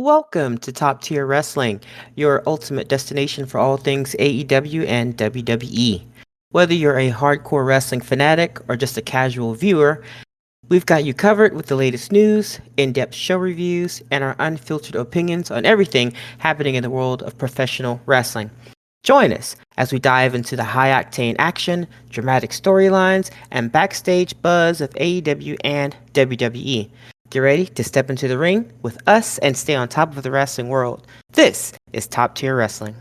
Welcome to Top Tier Wrestling, your ultimate destination for all things AEW and WWE. Whether you're a hardcore wrestling fanatic or just a casual viewer, we've got you covered with the latest news, in depth show reviews, and our unfiltered opinions on everything happening in the world of professional wrestling. Join us as we dive into the high octane action, dramatic storylines, and backstage buzz of AEW and WWE. Get ready to step into the ring with us and stay on top of the wrestling world. This is Top Tier Wrestling.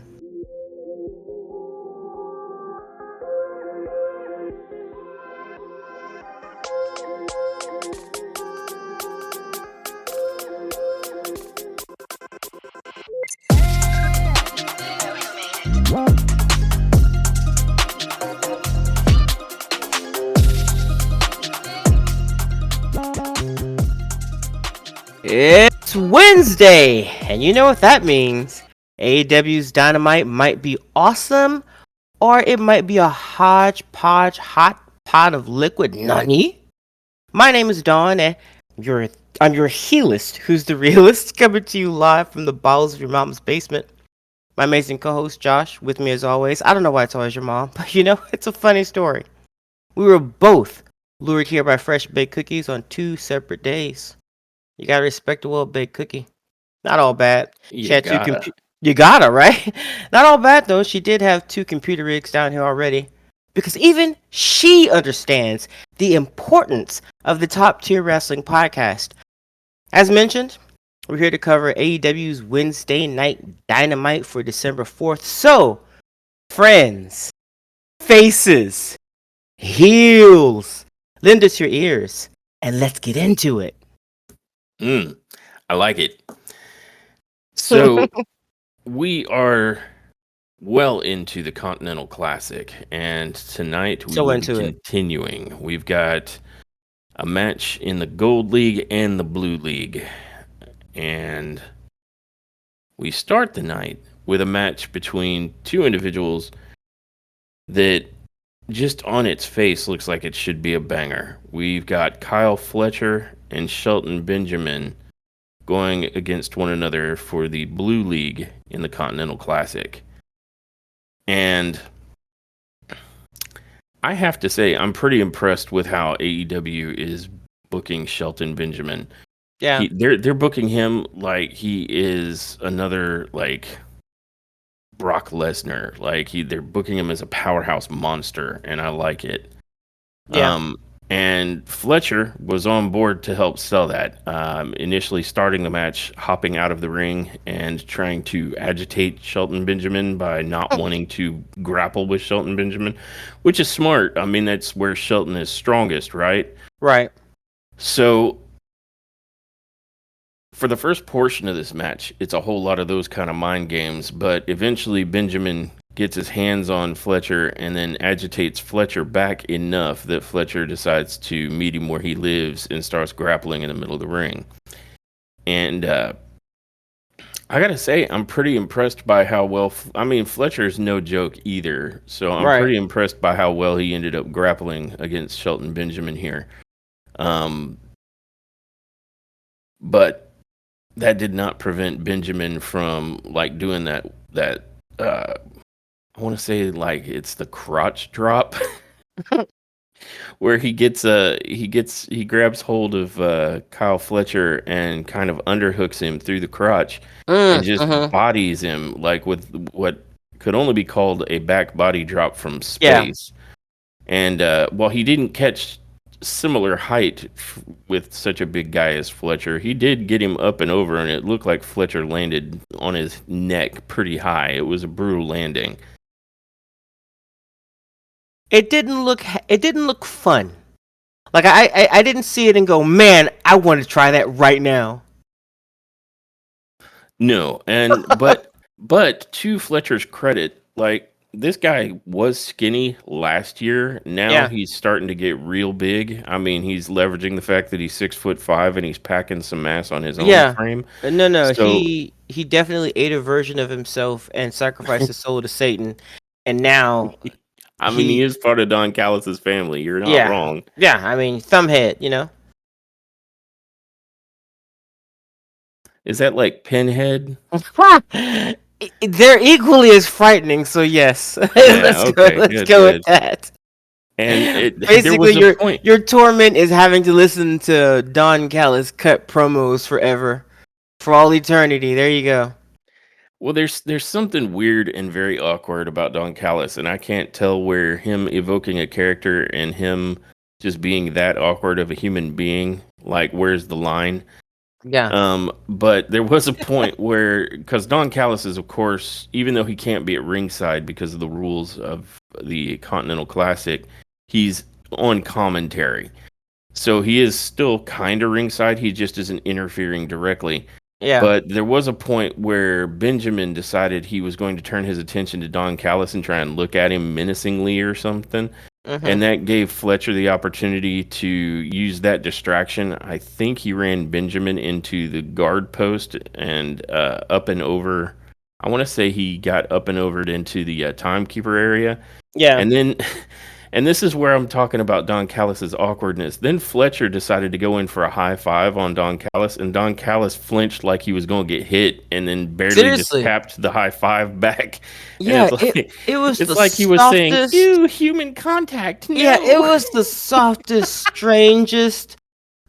It's Wednesday, and you know what that means. AEW's Dynamite might be awesome, or it might be a hodgepodge hot pot of liquid nani. My name is Dawn, and you're, I'm your heelist, who's the realist, coming to you live from the bowels of your mom's basement. My amazing co-host Josh, with me as always. I don't know why it's always your mom, but it's a funny story. We were both lured here by fresh baked cookies on two separate days. You gotta respect a well-baked cookie. Not all bad. She You had two gotta. You gotta, right? Not all bad though. She did have two computer rigs down here already. Because even she understands the importance of the Top Tier Wrestling podcast. As mentioned, we're here to cover AEW's Wednesday Night Dynamite for December 4th. So, friends, faces, heels, lend us your ears, and let's get into it. I like it. So we are well into the Continental Classic, and tonight we So will be into it. continuing. We've got a match in the Gold League and the Blue League, and we start the night with a match between two individuals that just on its face looks like it should be a banger. We've got Kyle Fletcher and Shelton Benjamin going against one another for the Blue League in the Continental Classic. And I have to say, I'm pretty impressed with how AEW is booking Shelton Benjamin. Yeah. They're booking him like he is another Brock Lesnar. They're booking him as a powerhouse monster, and I like it. Yeah. And Fletcher was on board to help sell that. Initially starting the match, hopping out of the ring and trying to agitate Shelton Benjamin by not wanting to grapple with Shelton Benjamin, which is smart. I mean, that's where Shelton is strongest, right? Right. So for the first portion of this match, it's a whole lot of those kind of mind games, but eventually Benjamin gets his hands on Fletcher and then agitates Fletcher back enough that Fletcher decides to meet him where he lives and starts grappling in the middle of the ring. And I gotta say, I'm pretty impressed by how well. Fletcher's no joke either, so I'm Right. pretty impressed by how well he ended up grappling against Shelton Benjamin here. But that did not prevent Benjamin from doing that. I want to say it's the crotch drop where he grabs hold of Kyle Fletcher and kind of underhooks him through the crotch and just bodies him with what could only be called a back body drop from space. And while he didn't catch similar height with such a big guy as Fletcher, he did get him up and over, and it looked like Fletcher landed on his neck pretty high. It was a brutal landing. It didn't look fun. Like I didn't see it and go, man, I want to try that right now. No, and but to Fletcher's credit, this guy was skinny last year. Now he's starting to get real big. I mean, he's leveraging the fact that he's 6'5" and he's packing some mass on his own frame. No. So He definitely ate a version of himself and sacrificed his soul to Satan. And now he is part of Don Callis' family. You're not wrong. Yeah, I mean, thumbhead, Is that like Pinhead? They're equally as frightening, so yes. Yeah, okay, Let's good, go with good. that. And there Basically, was a point. your torment is having to listen to Don Callis cut promos forever, for all eternity. There you go. Well, there's something weird and very awkward about Don Callis, and I can't tell where him evoking a character and him just being that awkward of a human being, like where's the line? Yeah, But there was a point where, because Don Callis is, of course, even though he can't be at ringside because of the rules of the Continental Classic, he's on commentary. So he is still kind of ringside. He just isn't interfering directly. yeah. But there was a point where Benjamin decided he was going to turn his attention to Don Callis and try and look at him menacingly or something. Hmm. And that gave Fletcher the opportunity to use that distraction. I think he ran Benjamin into the guard post and up and over. I want to say he got up and over into the timekeeper area. Yeah. And then, and this is where I'm talking about Don Callis's awkwardness. Then Fletcher decided to go in for a high five on Don Callis, and Don Callis flinched like he was going to get hit, and then barely just Seriously. tapped the high five back. And Yeah, it was it's the like he was saying, softest. "Ew, human contact, Yeah, it no." was the softest, strangest,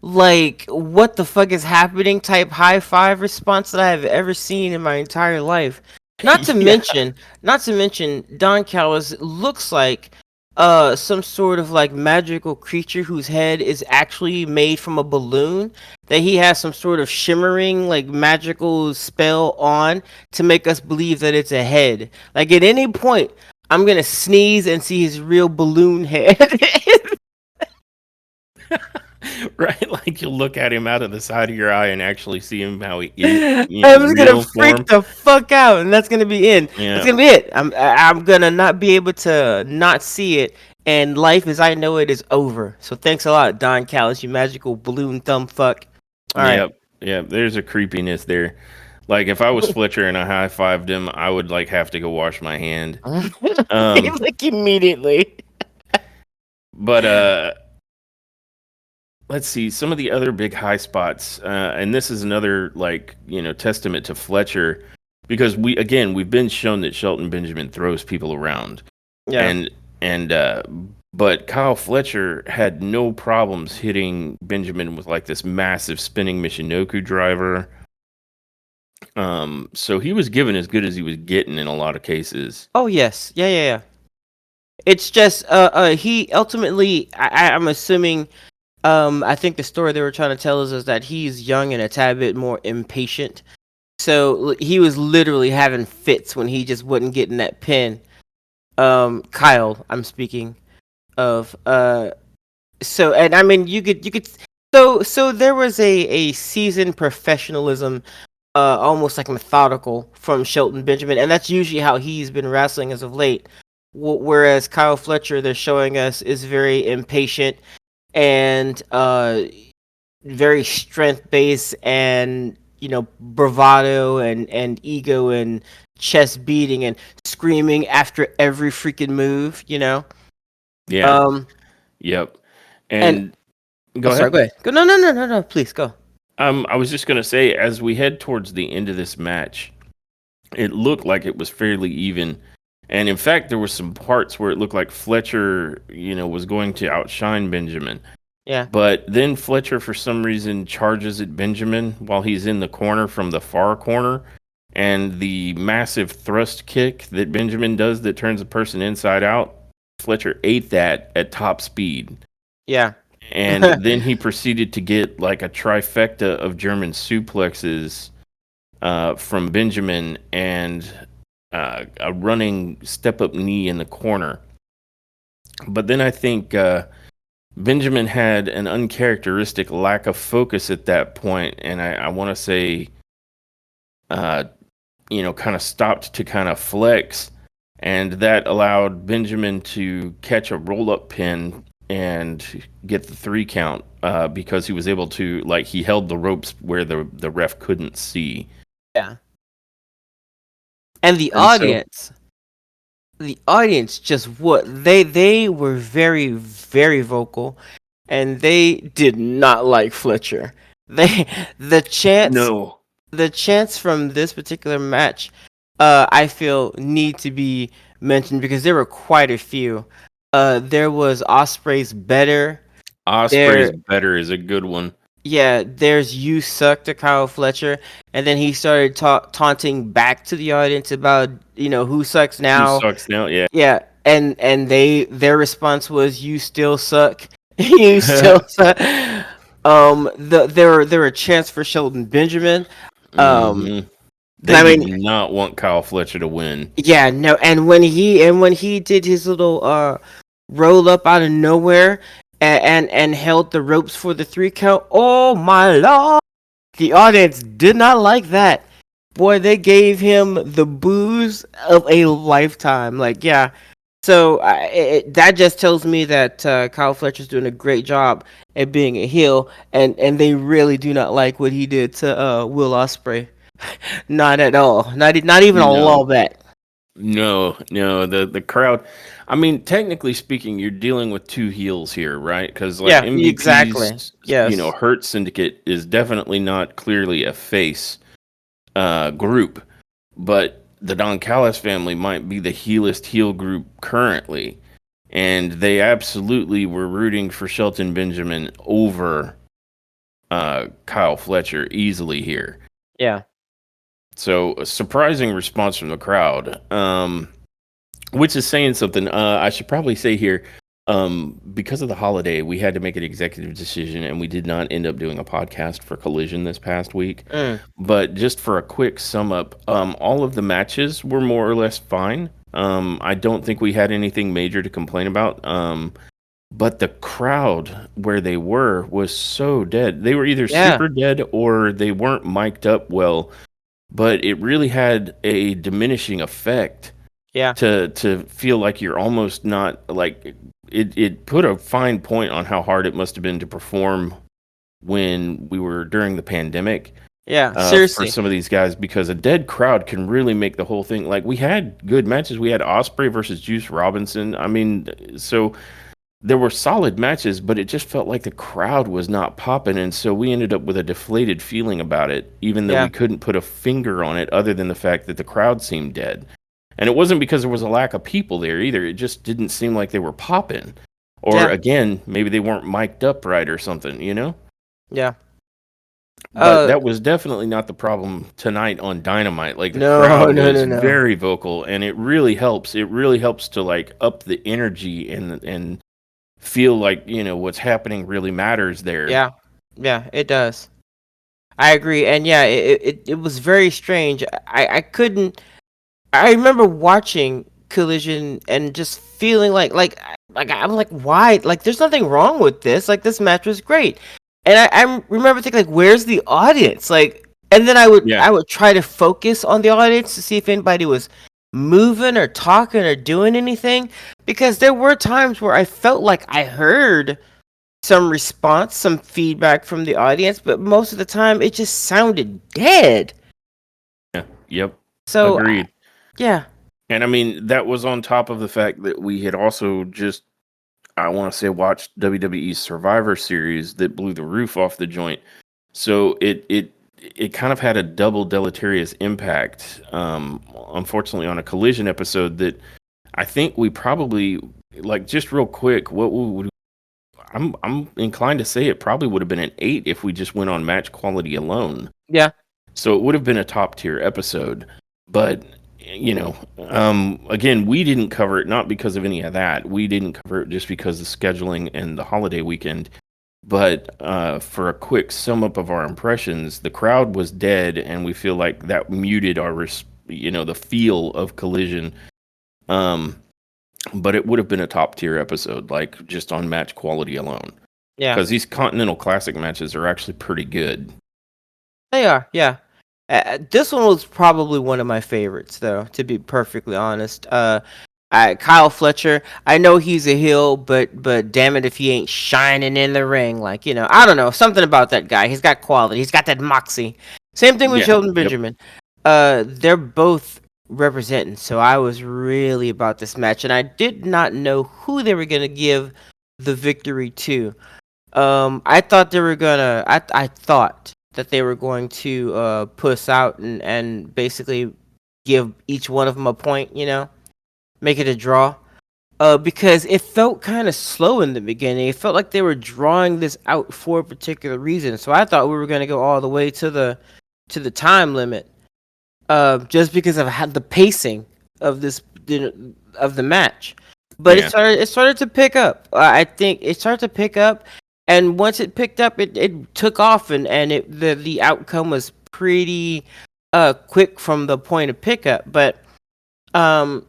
like, what the fuck is happening type high five response that I have ever seen in my entire life. Not to Yeah, mention, not to mention, Don Callis looks like some sort of like magical creature whose head is actually made from a balloon that he has some sort of shimmering like magical spell on to make us believe that it's a head. Like at any point I'm gonna sneeze and see his real balloon head. right. Like you'll look at him out of the side of your eye and actually see him how he is, I'm just gonna real freak form. the fuck out, and that's gonna be it. That's Yeah, gonna be it. I'm gonna not be able to not see it, and life as I know it is over. So thanks a lot, Don Callis, you magical balloon thumb fuck. All right. yep, yeah. There's a creepiness there. Like if I was Fletcher and I high fived him, I would like have to go wash my hand. Um, Like immediately. but let's see some of the other big high spots, and this is another like testament to Fletcher because we've been shown that Shelton Benjamin throws people around, Yeah. and and but Kyle Fletcher had no problems hitting Benjamin with like this massive spinning Michinoku driver. So he was given as good as he was getting in a lot of cases. Oh yes. Yeah. Yeah. Yeah. It's just he ultimately I'm assuming I think the story they were trying to tell us is that he's young and a tad bit more impatient. So he was literally having fits when he just wouldn't get in that pin. Kyle, I'm speaking of. So and I mean you could so there was a seasoned professionalism, almost like methodical from Shelton Benjamin, and that's usually how he's been wrestling as of late. Whereas Kyle Fletcher, they're showing us, is very impatient and very strength based and bravado and ego and chest beating and screaming after every freaking move. Yeah. um Yep. and And oh, go sorry, ahead. go ahead, go. No, please go. I was just gonna say, as we head towards the end of this match, it looked like it was fairly even, and in fact, there were some parts where it looked like Fletcher, was going to outshine Benjamin. Yeah, But then Fletcher, for some reason, charges at Benjamin while he's in the corner from the far corner, and the massive thrust kick that Benjamin does that turns a person inside out, Fletcher ate that at top speed. yeah. And then he proceeded to get like a trifecta of German suplexes from Benjamin and a running step up knee in the corner. But then I think Benjamin had an uncharacteristic lack of focus at that point, and I want to say, kind of stopped to kind of flex, and that allowed Benjamin to catch a roll up pin and get the 3 count because he was able to, like, he held the ropes where the ref couldn't see. Yeah. And And so, the audience just what they were very very vocal, and they did not like Fletcher. They the chants no. the chants from this particular match, I feel need to be mentioned because there were quite a few. There was Osprey's better. Osprey's There, better is a good one. yeah, there's "You Suck" to Kyle Fletcher, and then he started taunting back to the audience about who sucks Who now. sucks now? Yeah. Yeah, and their response was "You still suck, you still suck." There were chants for Sheldon Benjamin. Um, hmm and They I did mean, not want Kyle Fletcher to win. yeah, no, and when he did his little roll up out of nowhere and held the ropes for the 3 count. Oh my lord! The audience did not like that. Boy, they gave him the booze of a lifetime. Like, yeah. So that just tells me that Kyle Fletcher's doing a great job at being a heel, and they really do not like what he did to Will Ospreay. Not at all. Not even a No, little bit. no. The crowd. I mean, technically speaking, you're dealing with two heels here, right? Because like Yeah, exactly. MVP's, Yes. Hurt Syndicate is definitely not clearly a face group, but the Don Callis family might be the heelest heel group currently, and they absolutely were rooting for Shelton Benjamin over Kyle Fletcher easily here. Yeah. So a surprising response from the crowd, which is saying something. I should probably say here, because of the holiday, we had to make an executive decision, and we did not end up doing a podcast for Collision this past week. Mm. But just for a quick sum up, all of the matches were more or less fine. I don't think we had anything major to complain about. But the crowd where they were was so dead. They were either Yeah. super dead or they weren't mic'd up well, but it really had a diminishing effect Yeah. to feel like you're almost not like it put a fine point on how hard it must have been to perform when we were during the pandemic Yeah. for Seriously. some of these guys, because a dead crowd can really make the whole thing. Like, we had good matches. We had Osprey versus Juice Robinson. I mean, so there were solid matches, but it just felt like the crowd was not popping, and so we ended up with a deflated feeling about it, even though we Yeah. couldn't put a finger on it other than the fact that the crowd seemed dead. And it wasn't because there was a lack of people there either. It just didn't seem like they were popping. Or Yeah. again, maybe they weren't mic'd up right or something. Yeah. But Uh. that was definitely not the problem tonight on Dynamite. Like, the No. crowd No. was No. No. very vocal, and it really helps. It really helps to like up the energy and feel like what's happening really matters there. Yeah. Yeah. It does. I agree, and yeah, it was very strange. I couldn't. I remember watching Collision and just feeling like I'm like, why? Like, there's nothing wrong with this. Like, this match was great, and I remember thinking, like, where's the audience? Like, and then Yeah, I would try to focus on the audience to see if anybody was moving or talking or doing anything, because there were times where I felt like I heard some response, some feedback from the audience, but most of the time it just sounded dead. yeah, yep, So, agreed. yeah, And I mean, that was on top of the fact that we had also just, I want to say, watched WWE's Survivor Series that blew the roof off the joint. So it kind of had a double deleterious impact. Unfortunately, on a Collision episode that I think we probably, like, just real quick, what would I'm inclined to say it probably would have been an 8 if we just went on match quality alone. yeah, So it would have been a top tier episode. But again, we didn't cover it not because of any of that. We didn't cover it just because of scheduling and the holiday weekend. But for a quick sum up of our impressions, the crowd was dead, and we feel like that muted our the feel of Collision. Um, but it would have been a top tier episode, like, just on match quality alone. yeah. Because these Continental Classic matches are actually pretty good. They are, yeah. This one was probably one of my favorites, though, to be perfectly honest. Kyle Fletcher, I know he's a heel, but damn it if he ain't shining in the ring. Like, I don't know, something about that guy. He's got quality. He's got that moxie. Same thing with Yeah. Sheldon Yep. Benjamin. They're both representing, so I was really about this match, and I did not know who they were gonna give the victory to. I thought they were gonna. I thought that they were going to push out and basically give each one of them a point, make it a draw. Because it felt kind of slow in the beginning. It felt like they were drawing this out for a particular reason. So I thought we were going to go all the way to the time limit, just because of how the pacing of of the match. But Yeah. it started to pick up. I think it started to pick up, and once it picked up, it took off, and the outcome was pretty quick from the point of pickup. But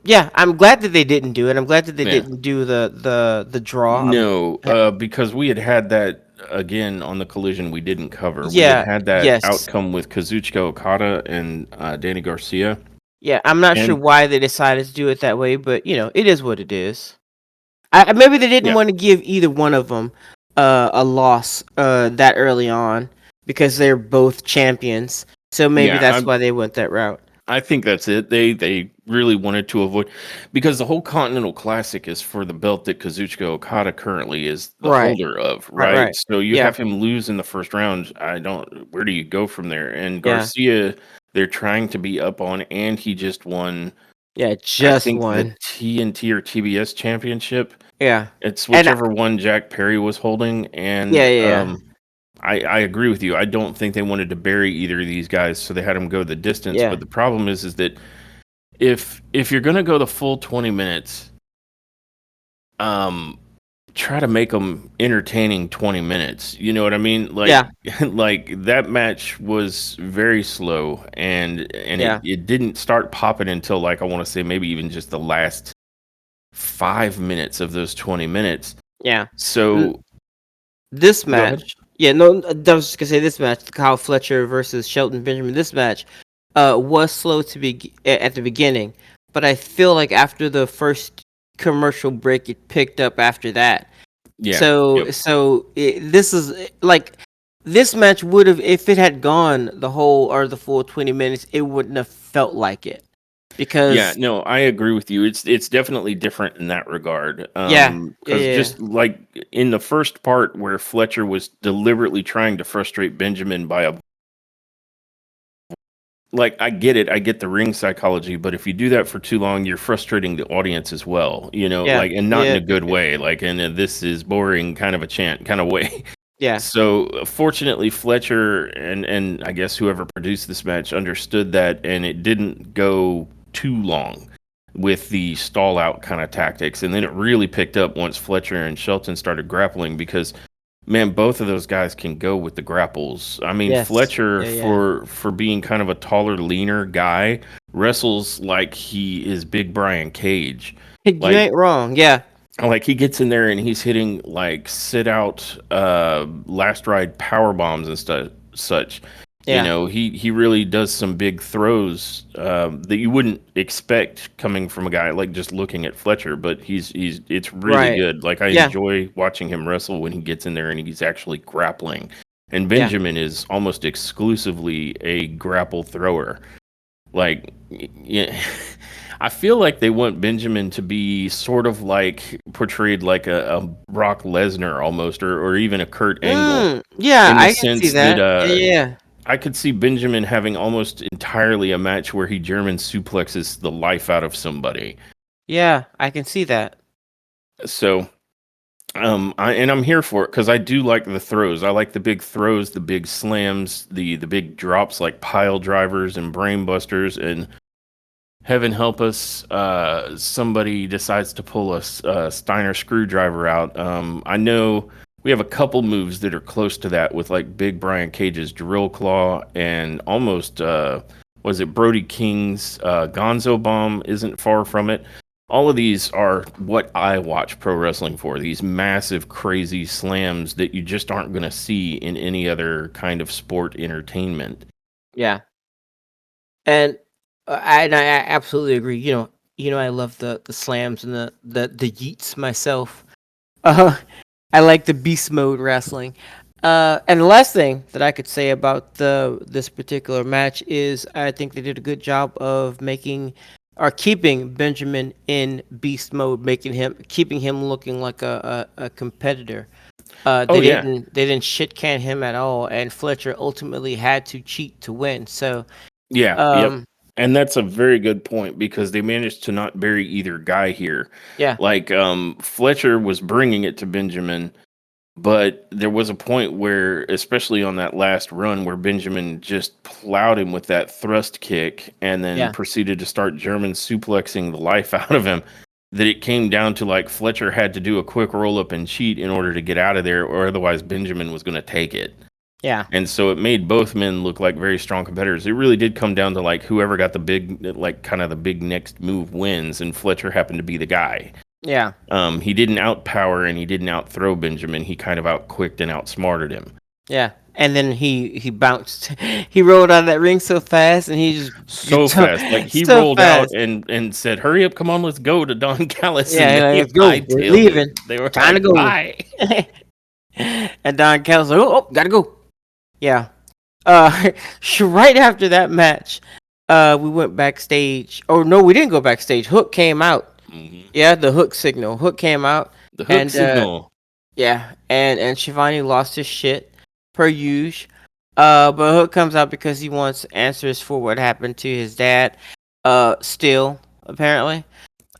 yeah, I'm glad that they didn't do it. I'm glad that they Yeah. didn't do the draw. No, because we had had that again on the collision we didn't cover. We had Yeah, had that yes. outcome with Kazuchika Okada and Danny Garcia. Yeah, I'm not sure And why they decided to do it that way, but it is what it is. Maybe they didn't yeah, want to give either one of them a loss that early on because they're both champions. So maybe yeah, that's why they went that route. I think that's it. They really wanted to avoid because the whole Continental Classic is for the belt that Kazuchika Okada currently is the Right, holder of, right, right? right. So you Yeah, have him lose in the first round. I don't. Where do you go from there? And yeah, Garcia, they're trying to be up on, and he just won. yeah. I Just think the one. TNT or TBS championship. Yeah, It's and whichever one Jack Perry was holding, yeah, and yeah, yeah, I agree with you. I don't think they wanted to bury either of these guys, so they had them go the distance. yeah, But the problem is that if you're gonna go the full 20 minutes, um, try to make them entertaining 20 minutes. You know what I mean? Like yeah, like that match was very slow, and it yeah, it didn't start popping until like I want to say maybe even just the last 5 minutes of those 20 minutes. yeah. N- So This go ahead. match, yeah, no, I was just gonna say this match, Kyle Fletcher versus Shelton Benjamin. This match, was slow to be at the beginning, but I feel like after the first commercial break, it picked up after that. Yeah. So, Yep. this is like this match would have, if it had gone the whole or the full 20 minutes, it wouldn't have felt like it Yeah, because no, I agree with you. It's definitely different in that regard. yeah, yeah, Because yeah, just like in the first part where Fletcher was deliberately trying to frustrate Benjamin by a like I get it, I get the ring psychology, but if you do that for too long, you're frustrating the audience as well. yeah, Like and not in yeah, a good way, like in a this is boring kind of a chant kind of way. yeah, So fortunately, Fletcher and I guess whoever produced this match understood that, and it didn't go too long with the stall out kind of tactics, and then it really picked up once Fletcher and Shelton started grappling because man, both of those guys can go with the grapples. I mean, yes, Fletcher yeah, yeah. for being kind of a taller, leaner guy wrestles like he is Big Brian Cage. You Like ain't wrong. Yeah, he gets in there and he's hitting like sit out last ride power bombs and stuff such. yeah, He really does some big throws that you wouldn't expect coming from a guy like just looking at Fletcher, but he's it's really right. good. Like I Yeah, enjoy watching him wrestle when he gets in there and he's actually grappling. And yeah. Benjamin is almost exclusively a grapple thrower. Like, yeah, I feel like they want Benjamin to be sort of like portrayed like a Brock Lesnar almost, or even a Kurt Angle, Yeah, in the I can see sense that that. Yeah, yeah, I could see Benjamin having almost entirely a match where he German suplexes the life out of somebody. yeah. I can see that. So, I'm here for it because I do like the throws. I like the big throws, the big slams, the big drops like pile drivers and brain busters, and heaven help us, somebody decides to pull a Steiner screwdriver out. I know we have a couple moves that are close to that with like Big Brian Cage's drill claw and almost was it Brody King's Gonzo bomb isn't far from it. All of these are what I watch pro wrestling for. These massive, crazy slams that you just aren't going to see in any other kind of sport entertainment. Yeah, and I absolutely agree. I love the slams and the yeets myself. Uh, I like the beast mode wrestling. And the last thing that I could say about this particular match is I think they did a good job of making or keeping Benjamin in beast mode, making him keeping him looking like a competitor. Oh yeah, They didn't shit can him at all, and Fletcher ultimately had to cheat to win. So yeah, yep. um And that's a very good point because they managed to not bury either guy here. yeah, Like Fletcher was bringing it to Benjamin, but there was a point where, especially on that last run, where Benjamin just plowed him with that thrust kick and then yeah, proceeded to start German suplexing the life out of him. That it came down to like Fletcher had to do a quick roll up and cheat in order to get out of there, or otherwise Benjamin was going to take it. yeah, And so it made both men look like very strong competitors. It really did come down to like whoever got the big, like kind of the big next move wins, and Fletcher happened to be the guy. yeah, He didn't outpower and he didn't outthrow Benjamin. He kind of outquicked and outsmarted him. yeah. And then he bounced. He rolled out of that ring so fast, and he So fast. Like he so rolled out fast. and said, "Hurry up, come on, let's go" to Don Callis, and Yeah, like, they let's go. We're hightailed it. leaving. They were Time to like, go. "Bye." And Don Callis like, oh, gotta go. Yeah. Right after that match, we went backstage. Oh no, we didn't go backstage. Hook came out. Mhm. Yeah, the Hook signal. Hook came out, The hook and signal. yeah, and Shivani lost his shit per usual. But Hook comes out because he wants answers for what happened to his dad. Still apparently.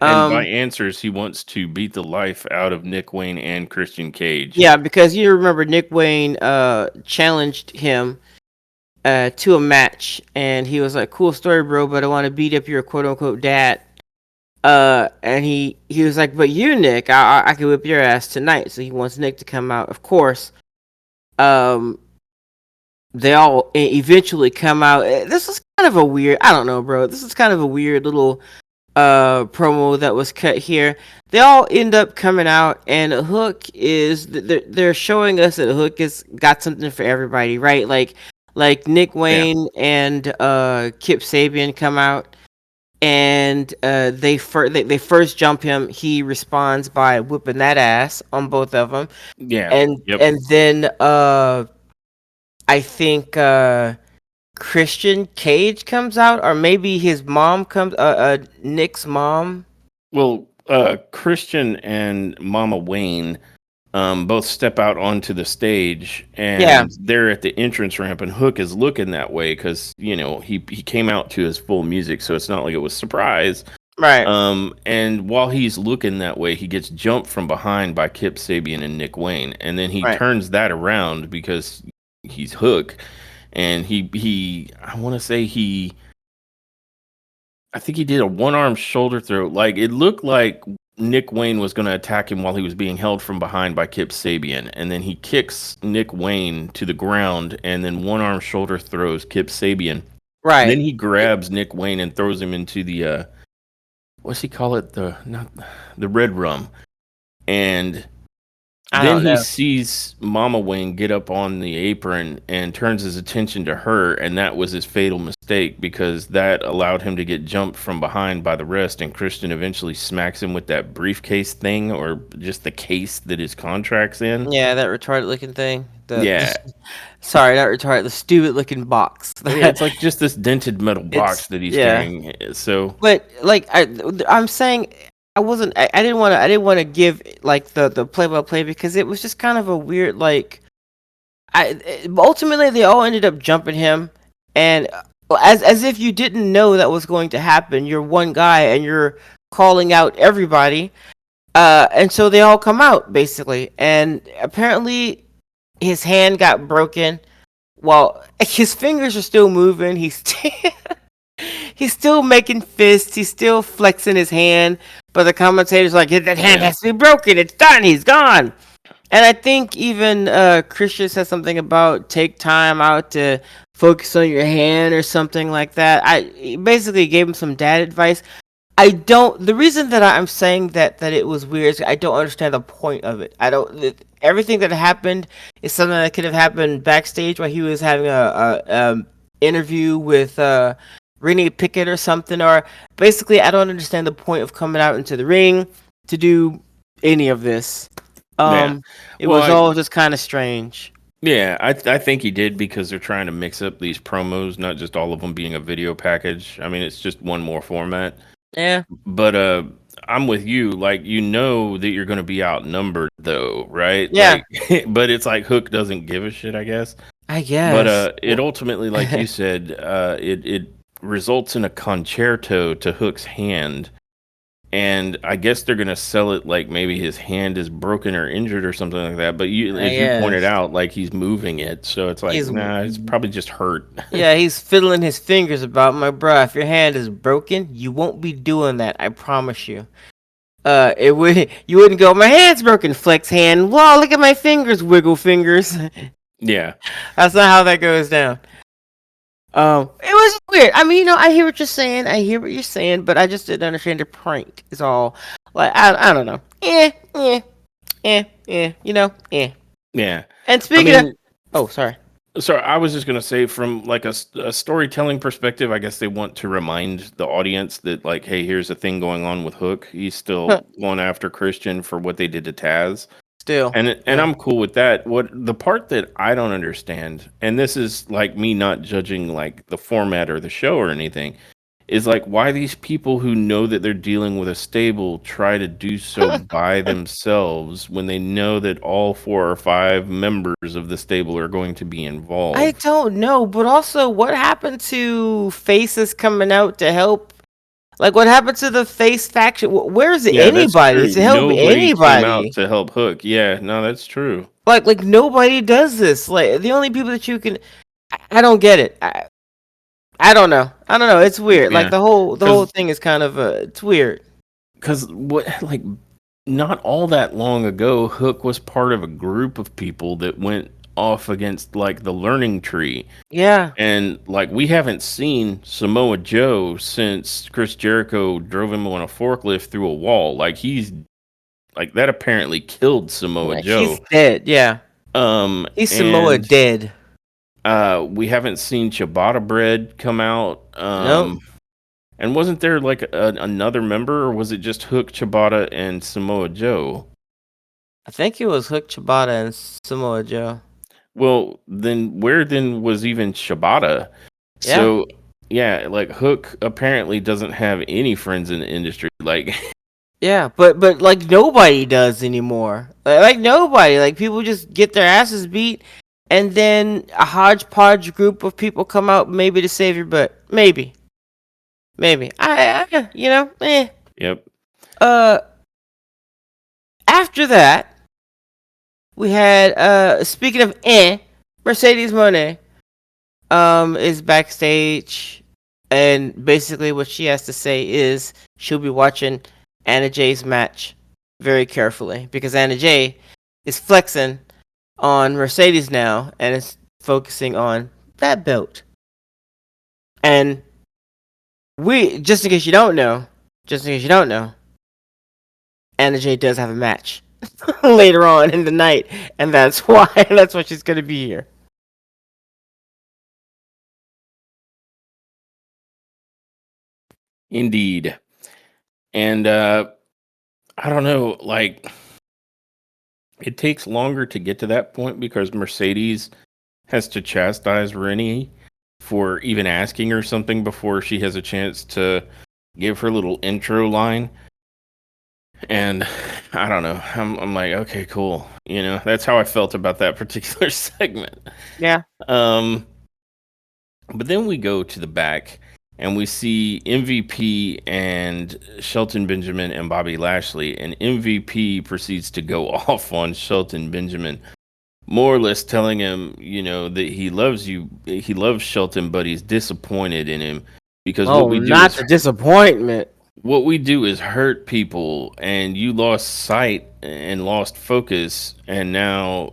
And by Um, answers, he wants to beat the life out of Nick Wayne and Christian Cage. yeah, because you remember Nick Wayne challenged him to a match, and he was like, "Cool story, bro, but I want to beat up your quote unquote dad." And he was like, "But you, Nick, I can whip your ass tonight." So he wants Nick to come out. Of course, um, they all eventually come out. This is kind of a weird. I don't know, bro. This is kind of a weird little promo that was cut here. They all end up coming out, and Hook is they're showing us that Hook has got something for everybody, right? Like Nick Yeah. Wayne and Kip Sabian come out, and they first jump him. He responds by whipping that ass on both of them, Yeah. and Yep. and then I think Christian Cage comes out, or maybe his mom comes. Nick's mom. Well, Christian and Mama Wayne both step out onto the stage, Yeah, and they're at the entrance ramp, and Hook is looking that way because he came out to his full music, so it's not like it was surprise. right, And while he's looking that way, he gets jumped from behind by Kip Sabian and Nick Wayne, and then he right. turns that around because he's Hook, and he I want to say I think he did a one arm shoulder throw. Like it looked like Nick Wayne was going to attack him while he was being held from behind by Kip Sabian, and then he kicks Nick Wayne to the ground, and then one arm shoulder throws Kip Sabian. Then Right. he grabs Nick Wayne and throws him into the what's he call it, the not the red rum, and I then don't he know. sees Mama Wayne get up on the apron and turns his attention to her, and that was his fatal mistake because that allowed him to get jumped from behind by the rest, and Christian eventually smacks him with that briefcase thing or just the case that his contract's in. Yeah, that retarded looking thing. Yeah. Sorry, not retarded. The stupid looking box. Yeah, it's like just this dented metal box It's that he's yeah. carrying. So But like I'm saying, I wasn't. I didn't want to. I didn't want to give like the play by play because it was just kind of a weird like. Ultimately they all ended up jumping him, and as if you didn't know that was going to happen. You're one guy and you're calling out everybody. And so they all come out basically, and apparently his hand got broken. Well, his fingers are still moving. He's still making fists. He's still flexing his hand. But the commentator's like, that hand yeah, has to be broken. It's done. He's gone. And I think even Christian said something about take time out to focus on your hand or something like that. I basically gave him some dad advice. I don't. The reason that I'm saying that it was weird is I don't understand the point of it. I don't. Everything that happened is something that could have happened backstage while he was having a interview with Renee Pickett or something. Or basically, I don't understand the point of coming out into the ring to do any of this. yeah. Um, it Well, was all just kind of strange. yeah, I think he did because they're trying to mix up these promos, not just all of them being a video package. I mean, it's just one more format. Yeah. But I'm with you. Like, you know that you're going to be outnumbered, though, right? Yeah, Like, but it's like Hook doesn't give a shit, I guess. I But guess. it ultimately, like you said, it results in a concerto to Hook's hand, and I guess they're gonna sell it like maybe his hand is broken or injured or something like that. But you, I as you pointed guess. out, like he's moving it, so it's like, He's nah, it's probably just hurt. Yeah, he's fiddling his fingers about my bro. If your hand is broken, you won't be doing that. I promise you. It would you wouldn't go. My hand's broken. Flex hand. Wow, look at my fingers. Wiggle fingers. Yeah, That's not how that goes down. It was weird. I mean, I hear what you're saying. I hear what you're saying, but I just didn't understand the prank. Is all. Like I don't know. Eh. yeah. And I speaking of, mean, oh, sorry. so I was just gonna say, from like a storytelling perspective, I guess they want to remind the audience that, like, hey, here's a thing going on with Hook. He's still going after Christian for what they did to Taz. Still, And yeah. I'm cool with that. What the part that I don't understand, and this is like me not judging like the format or the show or anything, is like why these people who know that they're dealing with a stable try to do so by themselves when they know that all 4 or 5 members of the stable are going to be I involved. don't know, but also, what happened to faces coming out to help? Like, what happened to the face faction? Where's Yeah, that's anybody true. to help Nobody came out anybody? to help Hook. Yeah, no, that's true. Like nobody does this. Like, the only people that you can, I don't get it. I don't know. I don't know. It's weird. Like Yeah, the whole because thing is kind of it's weird. what, like, not all that long ago, Hook was part of a group of people that went off against like the learning tree. Yeah, And like we haven't seen Samoa Joe since Chris Jericho drove him on a forklift through a wall. Like he's like that apparently killed Samoa like he's Joe. dead. Yeah, he's Samoa And dead. we haven't seen Ciabatta Bread come out. Nope. And wasn't there like another member, or was it just Hook, Ciabatta, and Samoa Joe? I think it was Hook, Chibata, and Samoa Joe. Well, then where then was even Shibata? Yeah. So yeah, like Hook apparently doesn't have any friends in the industry. Like Yeah, but like nobody does anymore. Like nobody. Like people just get their asses beat, and then a hodgepodge group of people come out maybe to save your butt. Maybe. I. yep. Uh, After that, we had speaking of Mercedes Monet is backstage, and basically what she has to say is she'll be watching Anna Jay's match very carefully because Anna Jay is flexing on Mercedes now and is focusing on that belt. And just in case you don't know, Anna Jay does have a match later on in the night, and that's why she's gonna be here. Indeed. And I don't know, like it takes longer to get to that point because Mercedes has to chastise Rennie for even asking her something before she has a chance to give her little intro line. And I don't know. I'm like, okay, cool. That's how I felt about that particular segment. Yeah. Um, but then we go to the back and we see MVP and Shelton Benjamin and Bobby Lashley. And MVP proceeds to go off on Shelton Benjamin, more or less telling him, that he loves you. He loves Shelton, but he's disappointed in him because Oh, not the disappointment. what we do is hurt people, and you lost sight and lost focus, and now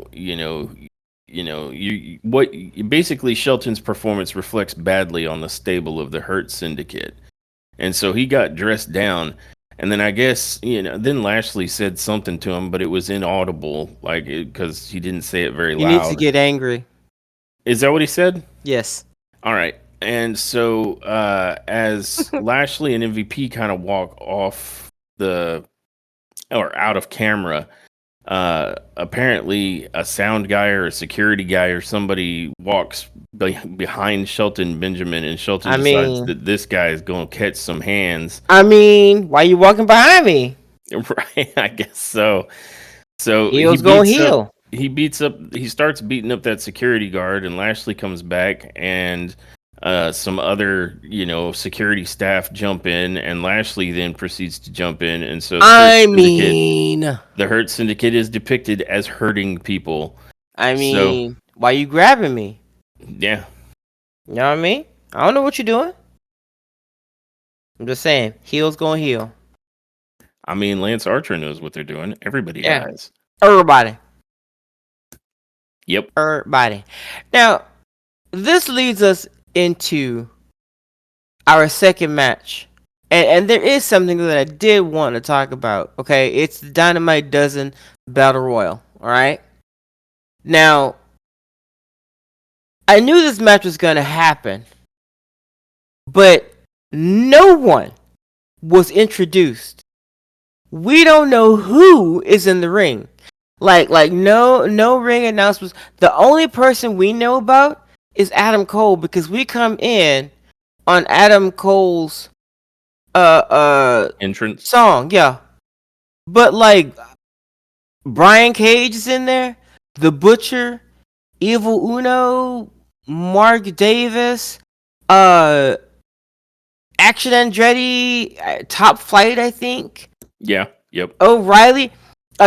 basically Shelton's performance reflects badly on the stable of the Hurt Syndicate, and so he got dressed down. And then I guess then Lashley said something to him, but it was inaudible, like because he didn't say it very You need to loud. get angry. Is that what he said? Yes. All right. And so as Lashley and MVP kind of walk off or out of camera, Apparently a sound guy or a security guy or somebody walks behind Shelton Benjamin, and Shelton I decides mean, that this guy is going to catch some hands. why you walking behind me? Right, I guess so. So Heel's going heel. he starts beating up that security guard, and Lashley comes back, and some other, security staff jump in, and Lashley then proceeds to jump in, and so I mean, the Hurt Syndicate is depicted as hurting people. So why you grabbing me? yeah, You know what I mean? I don't know what you're doing. I'm just saying, heel's going heel. I mean, Lance Archer knows what they're doing. Everybody Yeah, does. everybody. Yep. Everybody. Now, this leads us into our second match. And there is something that I did want to talk about. Okay, it's the Dynamite Dozen Battle Royal. Alright? Now, I knew this match was going to happen, but no one was introduced. We don't know who is in the ring. Like no ring announcements. The only person we know about is Adam Cole, because we come in on Adam Cole's Entrance. song, yeah. But like Brian Cage is in there, The Butcher, Evil Uno, Mark Davis, Action Andretti, Top Flight, I think. Yeah. Yep. O'Reilly,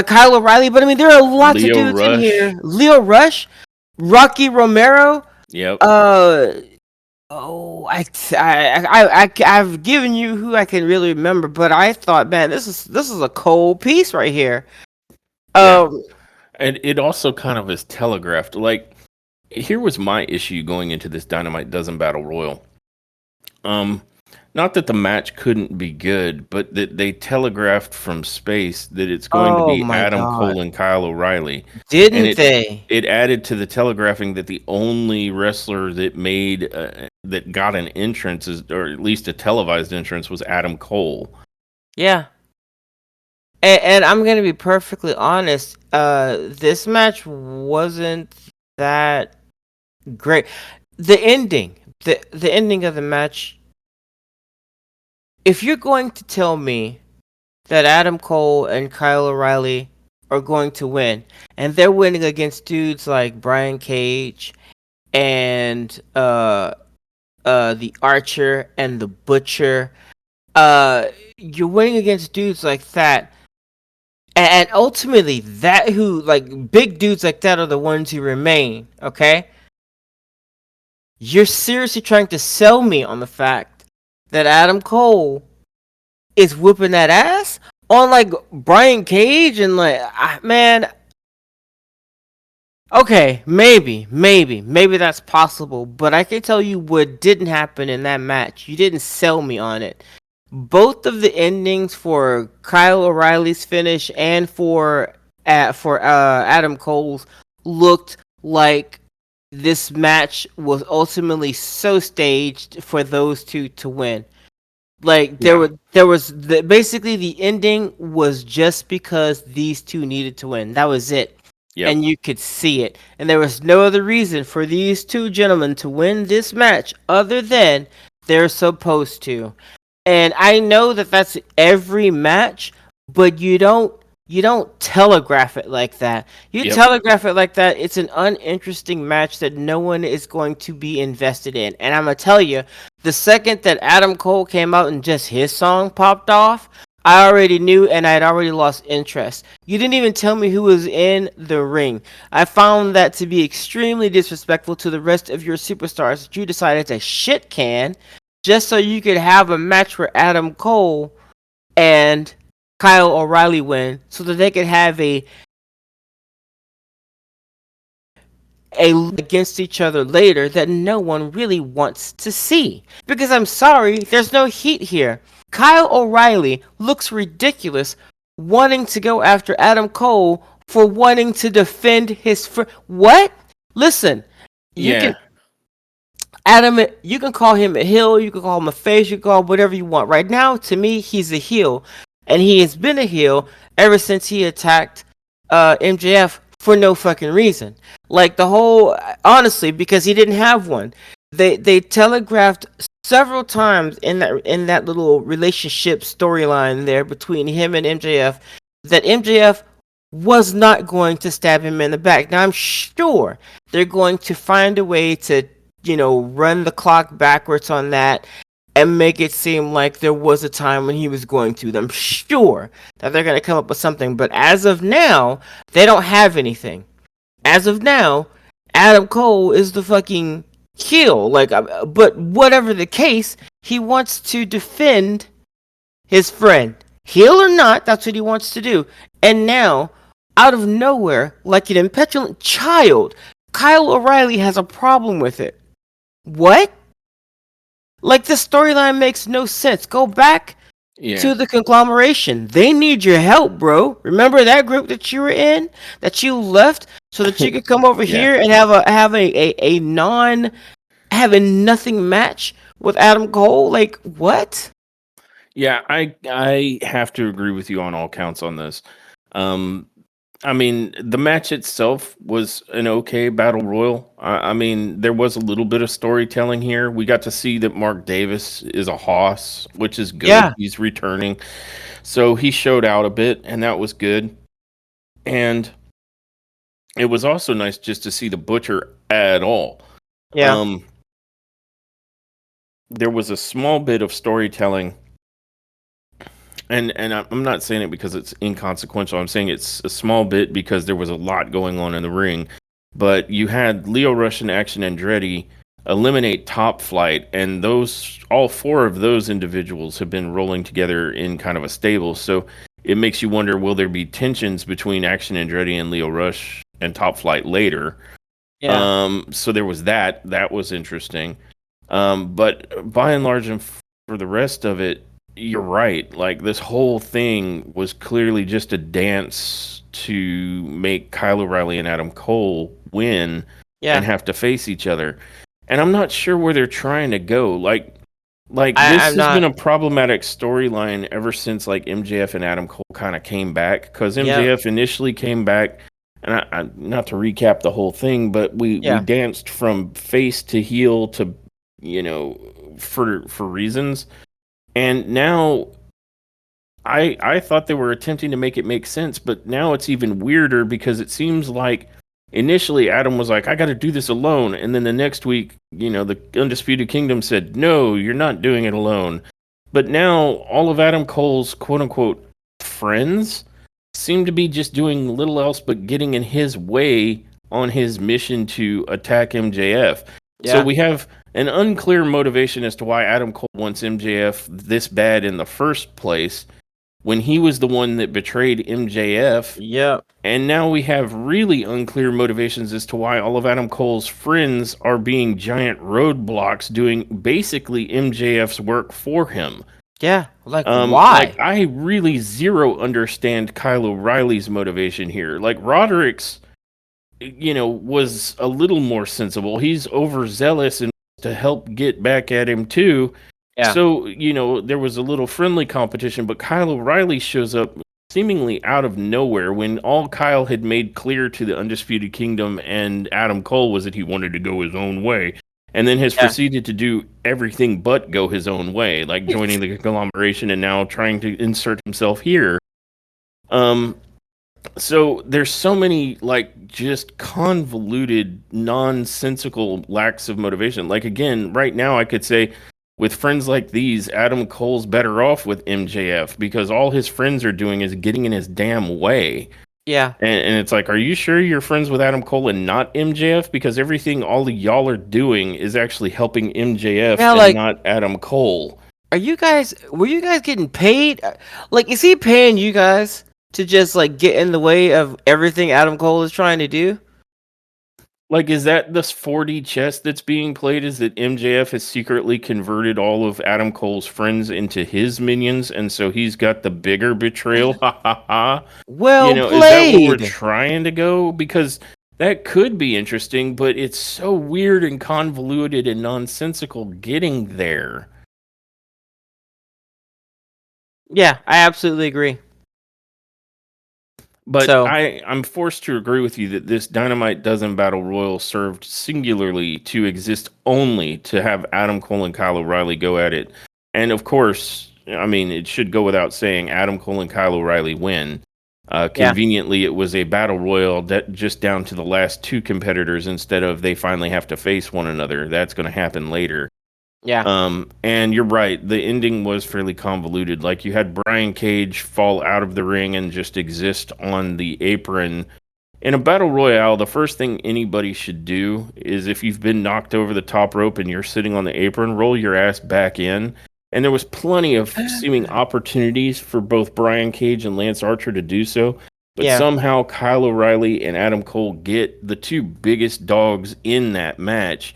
Kyle O'Reilly. But I mean, there are lots of Leo dudes in Rush. here. Leo Rush, Rocky Romero. Yep. I've given you who I can really remember, but I thought, man, this is a cold piece right here. Yeah. And it also kind of is telegraphed. Like, here was my issue going into this Dynamite Dozen Battle Royal. Not that the match couldn't be good, but that they telegraphed from space that it's going to be Adam Cole and Kyle O'Reilly. Didn't they? It added to the telegraphing that the only wrestler that made that got an entrance, or at least a televised entrance, was Adam Cole. Yeah. And I'm gonna be perfectly honest. This match wasn't that great. The ending of the match. If you're going to tell me that Adam Cole and Kyle O'Reilly are going to win, and they're winning against dudes like Brian Cage and the Archer and the Butcher, you're winning against dudes like that, and ultimately that who, like, big dudes like that are the ones who remain. Okay, you're seriously trying to sell me on the fact that Adam Cole is whooping that ass on like Brian Cage, and like, man, okay, maybe that's possible, but I can tell you what didn't happen in that match. You didn't sell me on it. Both of the endings for Kyle O'Reilly's finish and for Adam Cole's looked like this match was ultimately so staged for those two to win. Like basically the ending was just because these two needed to win. That was it. Yep. And you could see it. And there was no other reason for these two gentlemen to win this match other than they're supposed to. And I know that that's every match, but you don't telegraph it like that. You telegraph it like that, it's an uninteresting match that no one is going to be invested in. And I'm going to tell you, the second that Adam Cole came out and just his song popped off, I already knew, and I had already lost interest. You didn't even tell me who was in the ring. I found that to be extremely disrespectful to the rest of your superstars that you decided to shit can just so you could have a match where Adam Cole and Kyle O'Reilly win, so that they could have a against each other later that no one really wants to see. Because I'm sorry, there's no heat here. Kyle O'Reilly looks ridiculous wanting to go after Adam Cole for wanting to defend his what? Listen, you can call him a heel, you can call him a face, you can call him whatever you want. Right now, to me, he's a heel. And he has been a heel ever since he attacked MJF for no fucking reason. Like the whole, honestly, because he didn't have one. They telegraphed several times in that little relationship storyline there between him and MJF that MJF was not going to stab him in the back. Now I'm sure they're going to find a way to, run the clock backwards on that and make it seem like there was a time when he was going to. I'm sure that they're going to come up with something, but as of now, they don't have anything. As of now, Adam Cole is the fucking heel. But whatever the case, he wants to defend his friend. Heel or not, that's what he wants to do. And now, out of nowhere, like an impetulant child, Kyle O'Reilly has a problem with it. What? Like, this storyline makes no sense. Go back to the conglomeration. They need your help, bro. Remember that group that you were in, that you left, so that you could come over here and have a non having nothing match with Adam Cole? Like, what? Yeah, I have to agree with you on all counts on this. I mean, the match itself was an okay battle royal. I mean, there was a little bit of storytelling here. We got to see that Mark Davis is a hoss, which is good. Yeah. He's returning. So he showed out a bit, and that was good. And it was also nice just to see the Butcher at all. Yeah. There was a small bit of storytelling, and I'm not saying it because it's inconsequential. I'm saying it's a small bit because there was a lot going on in the ring. But you had Lio Rush and Action Andretti eliminate Top Flight, and all four of those individuals have been rolling together in kind of a stable. So it makes you wonder, will there be tensions between Action Andretti and Lio Rush and Top Flight later? Yeah. So there was that. That was interesting. But by and large, and for the rest of it, you're right. Like, this whole thing was clearly just a dance to make Kyle O'Reilly and Adam Cole win and have to face each other. And I'm not sure where they're trying to go. Like this I'm has been not. a problematic storyline ever since like MJF and Adam Cole kind of came back, because Yeah. MJF initially came back, and I not to recap the whole thing, but we danced from face to heel to, for reasons. And now I thought they were attempting to make it make sense, but now it's even weirder because it seems like initially Adam was like, I got to do this alone. And then the next week, the Undisputed Kingdom said, no, you're not doing it alone. But now all of Adam Cole's quote unquote friends seem to be just doing little else but getting in his way on his mission to attack MJF. Yeah. So we have an unclear motivation as to why Adam Cole wants MJF this bad in the first place, when he was the one that betrayed MJF. Yep. And now we have really unclear motivations as to why all of Adam Cole's friends are being giant roadblocks doing basically MJF's work for him. Yeah. Like, why? Like, I really zero understand Kyle O'Reilly's motivation here. Like, Roderick's, was a little more sensible. He's overzealous and to help get back at him too. Yeah. So, there was a little friendly competition, but Kyle O'Reilly shows up seemingly out of nowhere when all Kyle had made clear to the Undisputed Kingdom and Adam Cole was that he wanted to go his own way, and then has proceeded to do everything but go his own way, like joining the conglomeration and now trying to insert himself here. So there's so many, like, just convoluted, nonsensical lacks of motivation. Like, again, right now I could say, with friends like these, Adam Cole's better off with MJF because all his friends are doing is getting in his damn way. Yeah. And it's like, are you sure you're friends with Adam Cole and not MJF? Because everything all of y'all are doing is actually helping MJF and not Adam Cole. Were you guys getting paid? Like, is he paying you guys to just, like, get in the way of everything Adam Cole is trying to do? Like, is that this 4D chess that's being played? Is that MJF has secretly converted all of Adam Cole's friends into his minions, and so he's got the bigger betrayal? Ha ha ha. Well played. Is that where we're trying to go? Because that could be interesting, but it's so weird and convoluted and nonsensical getting there. Yeah, I absolutely agree. But So I'm forced to agree with you that this Dynamite Dozen Battle Royal served singularly to exist only to have Adam Cole and Kyle O'Reilly go at it. And of course, I mean, it should go without saying, Adam Cole and Kyle O'Reilly win. yeah, Conveniently, it was a battle royal that just down to the last two competitors instead of they finally have to face one another. That's going to happen later. yeah, And you're right. The ending was fairly convoluted. Like you had Brian Cage fall out of the ring and just exist on the apron. In a battle royale, the first thing anybody should do is if you've been knocked over the top rope and you're sitting on the apron, roll your ass back in. And there was plenty of seeming opportunities for both Brian Cage and Lance Archer to do so. But yeah, somehow Kyle O'Reilly and Adam Cole get the two biggest dogs in that match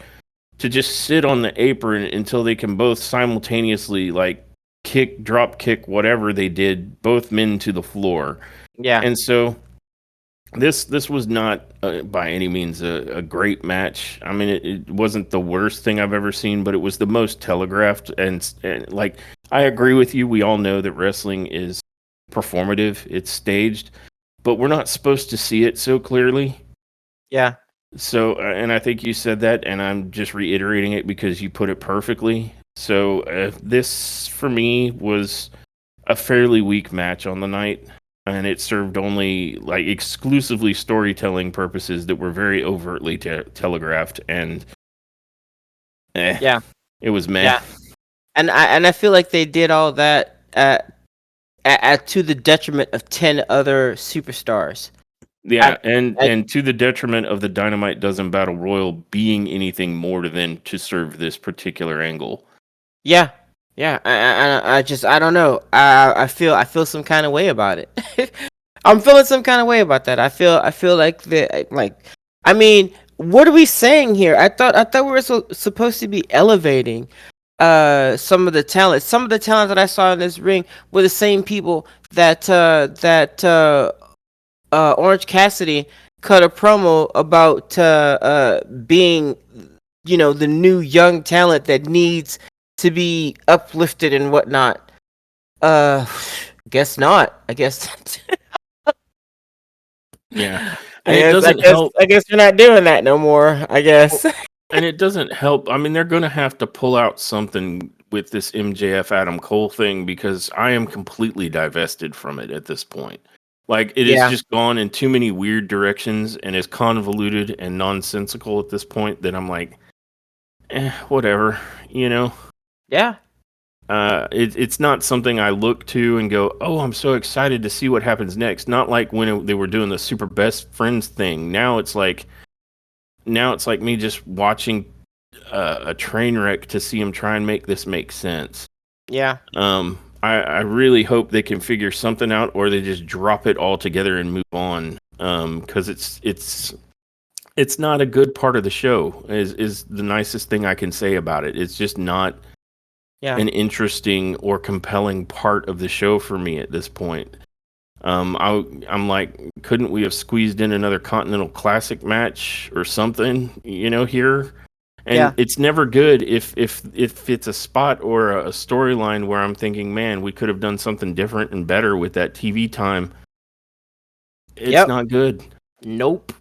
to just sit on the apron until they can both simultaneously like kick, drop kick, whatever they did, both men to the floor. yeah, And so this was not by any means a great match. I mean, it wasn't the worst thing I've ever seen, but it was the most telegraphed. And like I agree with you. We all know that wrestling is performative. It's staged, but we're not supposed to see it so clearly. yeah, So, and I think you said that, and I'm just reiterating it because you put it perfectly. So, this for me was a fairly weak match on the night, and it served only like exclusively storytelling purposes that were very overtly telegraphed, and yeah, it was meh. yeah. And I feel like they did all that at to the detriment of 10 other superstars. Yeah, At, at and to the detriment of the Dynamite Dozen Battle Royal being anything more than to serve this particular angle. yeah, yeah. I just I don't know. I feel some kind of way about it. I'm feeling some kind of way about that. I feel like the like. I mean, what are we saying here? I thought we were supposed to be elevating some of the talent. Some of the talent that I saw in this ring were the same people that Orange Cassidy cut a promo about being, you know, the new young talent that needs to be uplifted and whatnot. Uh, guess not. I guess. Yeah, and it doesn't help. I guess we're not doing that no more. I guess. And it doesn't help. I mean, they're going to have to pull out something with this MJF Adam Cole thing because I am completely divested from it at this point. Like, it has Yeah. just gone in too many weird directions and is convoluted and nonsensical at this point that I'm like, whatever, you know? Yeah. It's not something I look to and go, oh, I'm so excited to see what happens next. Not like when they were doing the super best friends thing. Now it's like me just watching a train wreck to see them try and make this make sense. Yeah. I really hope they can figure something out, or they just drop it all together and move on. Because it's not a good part of the show. Is the nicest thing I can say about it. It's just not Yeah. an interesting or compelling part of the show for me at this point. I'm like, couldn't we have squeezed in another Continental Classic match or something, you know, here? And Yeah. it's never good if it's a spot or a storyline where I'm thinking, man, we could have done something different and better with that TV time. It's Yep. not good. Nope.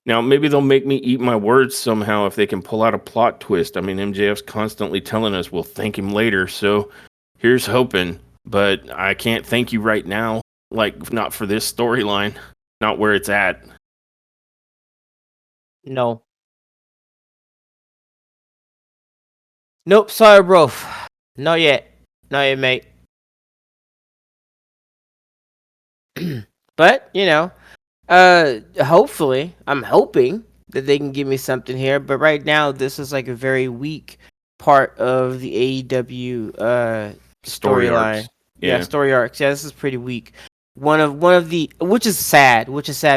Now, maybe they'll make me eat my words somehow if they can pull out a plot twist. I mean, MJF's constantly telling us we'll thank him later, so here's hoping. But I can't thank you right now. Like, not for this storyline, not where it's at. No. Nope. Sorry, bro. Not yet. Not yet, mate. But you know, hopefully, I'm hoping that they can give me something here. But right now, this is like a very weak part of the AEW Story storyline. arcs. Yeah, Yeah. story arcs. Yeah, this is pretty weak. One of the which is sad,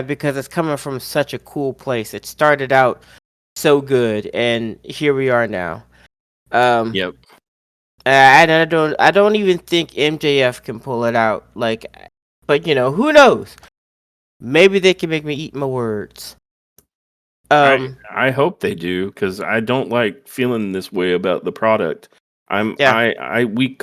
because it's coming from such a cool place. It started out so good, and here we are now. Um, Yep. I don't even think MJF can pull it out. Like, but you know, who knows? Maybe they can make me eat my words. I hope they do because I don't like feeling this way about the product. Yeah. We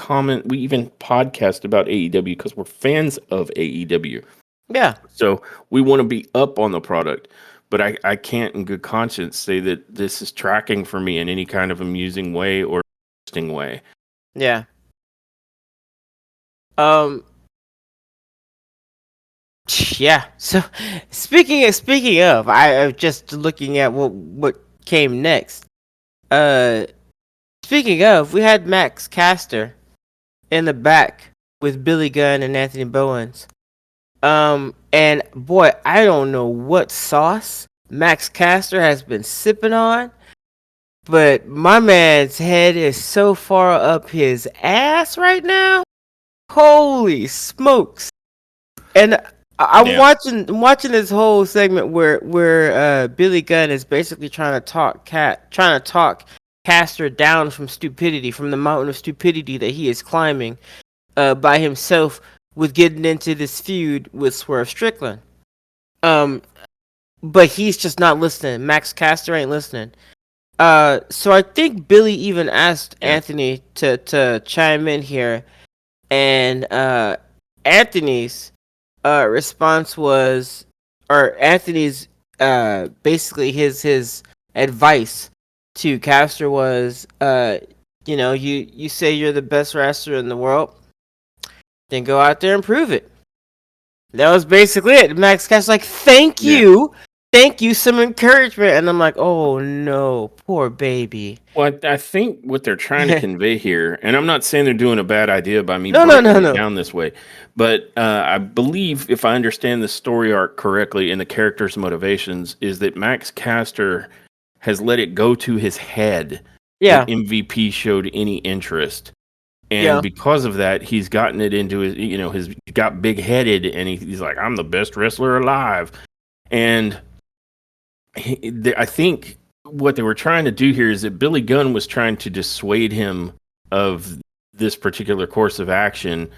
even podcast about AEW because we're fans of AEW. Yeah. So we want to be up on the product, but I can't in good conscience say that this is tracking for me in any kind of amusing way or interesting way. Yeah. Um. Yeah. So, speaking of, I'm just looking at what came next. Uh. Speaking of, we had Max Caster in the back with Billy Gunn and Anthony Bowens. And boy, I don't know what sauce Max Caster has been sipping on, but my man's head is so far up his ass right now. Holy smokes! And I'm Yeah. watching this whole segment where Billy Gunn is basically trying to talk Caster down from stupidity, from the mountain of stupidity that he is climbing by himself with getting into this feud with Swerve Strickland. Um, but he's just not listening. Max Caster ain't listening. So I think Billy even asked Yeah. Anthony to chime in here, and Anthony's response was, or Anthony's basically his advice to Caster was, you say you're the best wrestler in the world, then go out there and prove it. That was basically it. Max Caster's like, thank Yeah. you. Thank you, some encouragement. And I'm like, oh no, poor baby. Well, I think what they're trying to no, convey here, and I'm not saying they're doing a bad idea by me no, no, breaking it no. down this way, but I believe if I understand the story arc correctly and the character's motivations, is that Max Caster has let it go to his head that Yeah, MVP showed any interest. And yeah, because of that, he's gotten it into his, he got big headed and he's like, I'm the best wrestler alive. And I think what they were trying to do here is that Billy Gunn was trying to dissuade him of this particular course of action,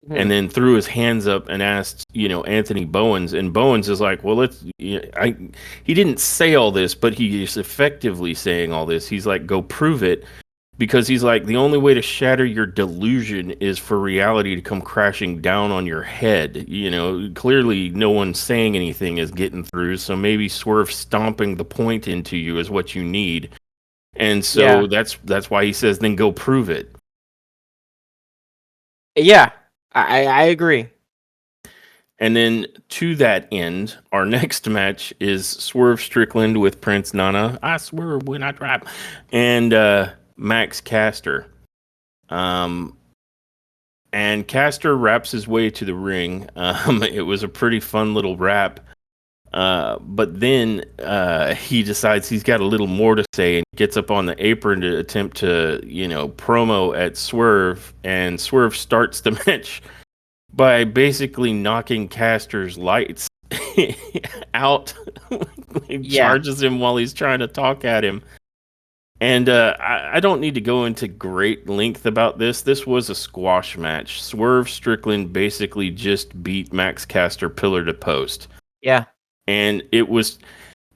and mhm, then threw his hands up and asked, Anthony Bowens, and Bowens is like, well, he didn't say all this, but he is effectively saying all this. He's like, go prove it. Because he's like, the only way to shatter your delusion is for reality to come crashing down on your head. Clearly no one saying anything is getting through, so maybe Swerve stomping the point into you is what you need. And yeah, so that's why he says, then go prove it. yeah. I agree. And then to that end, our next match is Swerve Strickland with Prince Nana. I swerve when I drive. And Max Caster. Um, and Caster raps his way to the ring. It was a pretty fun little rap. But then he decides he's got a little more to say and gets up on the apron to attempt to, promo at Swerve. And Swerve starts the match by basically knocking Caster's lights out. He Yeah, charges him while he's trying to talk at him. And I don't need to go into great length about this. This was a squash match. Swerve Strickland basically just beat Max Caster pillar to post. yeah, And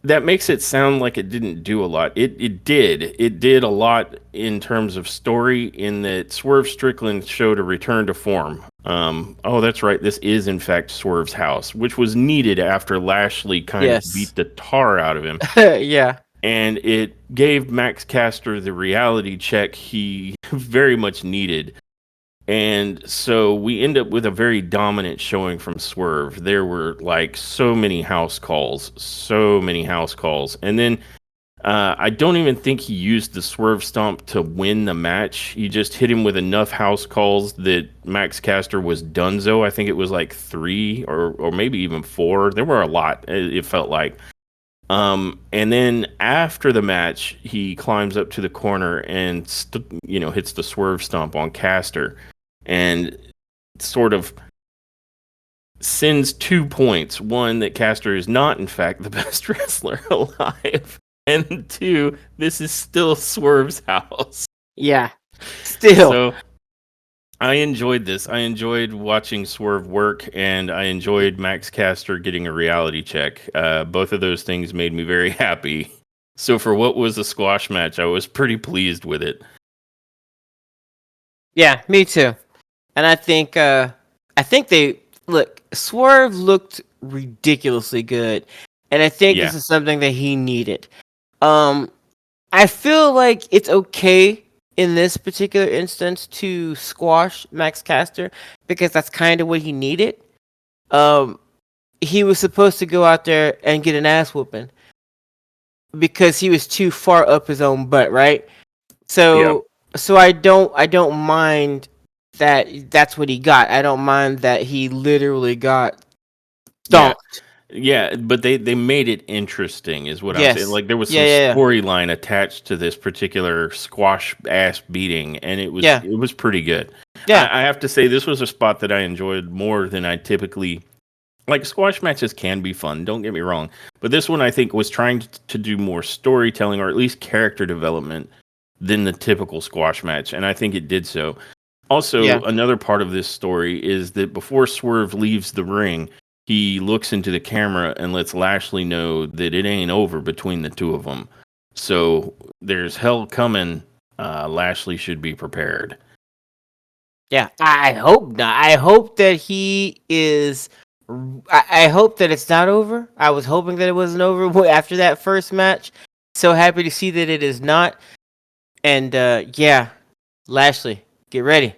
that makes it sound like it didn't do a lot. It did. It did a lot in terms of story, in that Swerve Strickland showed a return to form. Oh, that's right. This is, in fact, Swerve's house, which was needed after Lashley kind of yes, beat the tar out of him. yeah, And it gave Max Caster the reality check he very much needed. And so we end up with a very dominant showing from Swerve. There were like so many house calls. And then I don't even think he used the Swerve Stomp to win the match. He just hit him with enough house calls that Max Caster was donezo. I think it was like 3 or maybe even 4. There were a lot, it felt like. And then after the match, he climbs up to the corner and hits the Swerve Stomp on Caster, and sort of sends 2 points. One, that Caster is not, in fact, the best wrestler alive. And 2, this is still Swerve's house. yeah. Still, So I enjoyed this. I enjoyed watching Swerve work, and I enjoyed Max Caster getting a reality check. Both of those things made me very happy. So for what was a squash match, I was pretty pleased with it. Yeah, me too. And I think they look. Swerve looked ridiculously good, and I think this Yeah, is something that he needed. Um, I feel like it's okay in this particular instance to squash Max Caster because that's kind of what he needed. Um, he was supposed to go out there and get an ass whooping because he was too far up his own butt, right? yeah, So I don't mind that that's what he got. I don't mind that he literally got yeah. stomped. Yeah, but they made it interesting, is what I'm saying. Yes. Like there was Yeah, some yeah, yeah. storyline attached to this particular squash ass beating, and Yeah. it was pretty good. Yeah. I have to say this was a spot that I enjoyed more than I typically like. Squash matches can be fun, don't get me wrong, but this one I think was trying to do more storytelling or at least character development than the typical squash match, and I think it did so. Also, Yeah. another part of this story is that before Swerve leaves the ring, he looks into the camera and lets Lashley know that it ain't over between the two of them. So there's hell coming. Lashley should be prepared. Yeah. I hope not. I hope that he is I hope that it's not over. I was hoping that it wasn't over after that first match. So happy to see that it is not. And yeah, Lashley, get ready.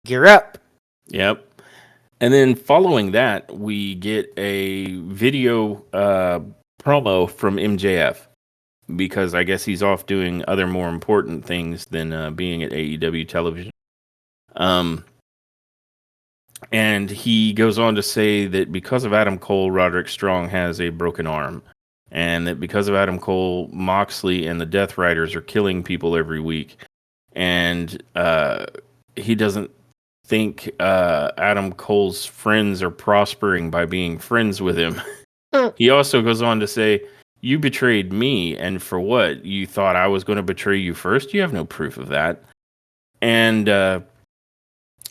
Gear up. Yep. And then following that, we get a video promo from MJF because I guess he's off doing other more important things than being at AEW television. Um, And he goes on to say that because of Adam Cole, Roderick Strong has a broken arm. And that because of Adam Cole, Moxley and the Death Riders are killing people every week. And he doesn't think Adam Cole's friends are prospering by being friends with him. He also goes on to say, "You betrayed me, and for what? You thought I was going to betray you first? You have no proof of that." And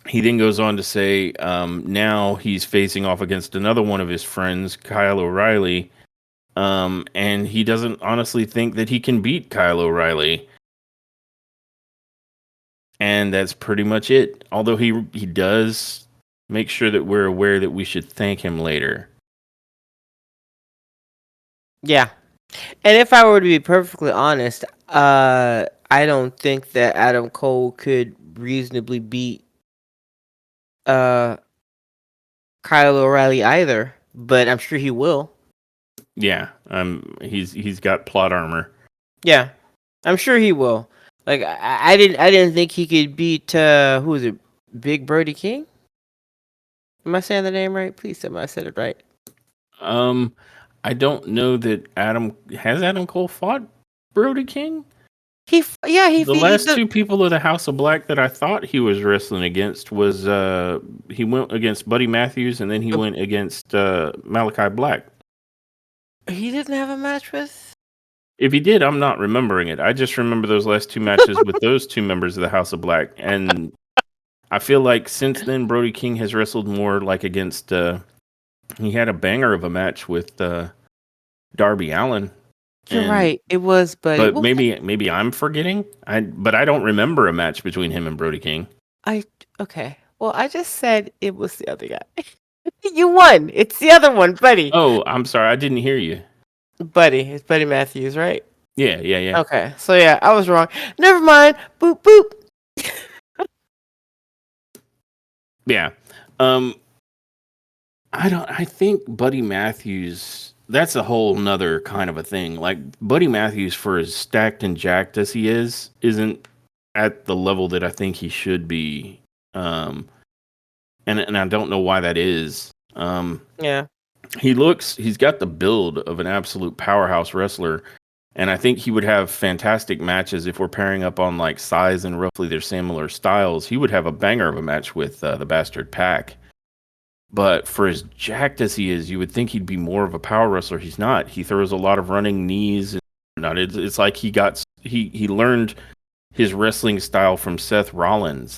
he then goes on to say, now he's facing off against another one of his friends, Kyle O'Reilly, and he doesn't honestly think that he can beat Kyle O'Reilly. And that's pretty much it. Although he does make sure that we're aware that we should thank him later. Yeah. And if I were to be perfectly honest, I don't think that Adam Cole could reasonably beat uh Kyle O'Reilly either, but I'm sure he will. Yeah, he's got plot armor. Yeah. I'm sure he will. Like I didn't think he could beat who is it? Big Brody King? Am I saying the name right? Please tell me I said it right. Um, I don't know that Adam Cole fought Brody King. Yeah, The last two people of the House of Black that I thought he was wrestling against was he went against Buddy Matthews and then he went against Malachi Black. he didn't have a match with. If he did, I'm not remembering it. I just remember those last two matches with those two members of the House of Black, and I feel like since then Brody King has wrestled more like against. He had a banger of a match with Darby Allin. You're And right. It was Buddy. but Well, maybe I'm forgetting. But I don't remember a match between him and Brody King. I okay. Well, I just said it was the other guy. You won. It's the other one, Buddy. Oh, I'm sorry, I didn't hear you. Buddy. It's Buddy Matthews, right? Yeah. Okay. So yeah, I was wrong. Never mind. Boop boop. Yeah. Um, I think Buddy Matthews, that's a whole nother kind of a thing. Like Buddy Matthews, for as stacked and jacked as he is, isn't at the level that I think he should be. Um, and I don't know why that is. Yeah. He's got the build of an absolute powerhouse wrestler. And I think he would have fantastic matches if we're pairing up on like size and roughly their similar styles. He would have a banger of a match with the Bastard Pack. But for as jacked as he is, you would think he'd be more of a power wrestler. He's not. He throws a lot of running knees and not. It's like he learned his wrestling style from Seth Rollins.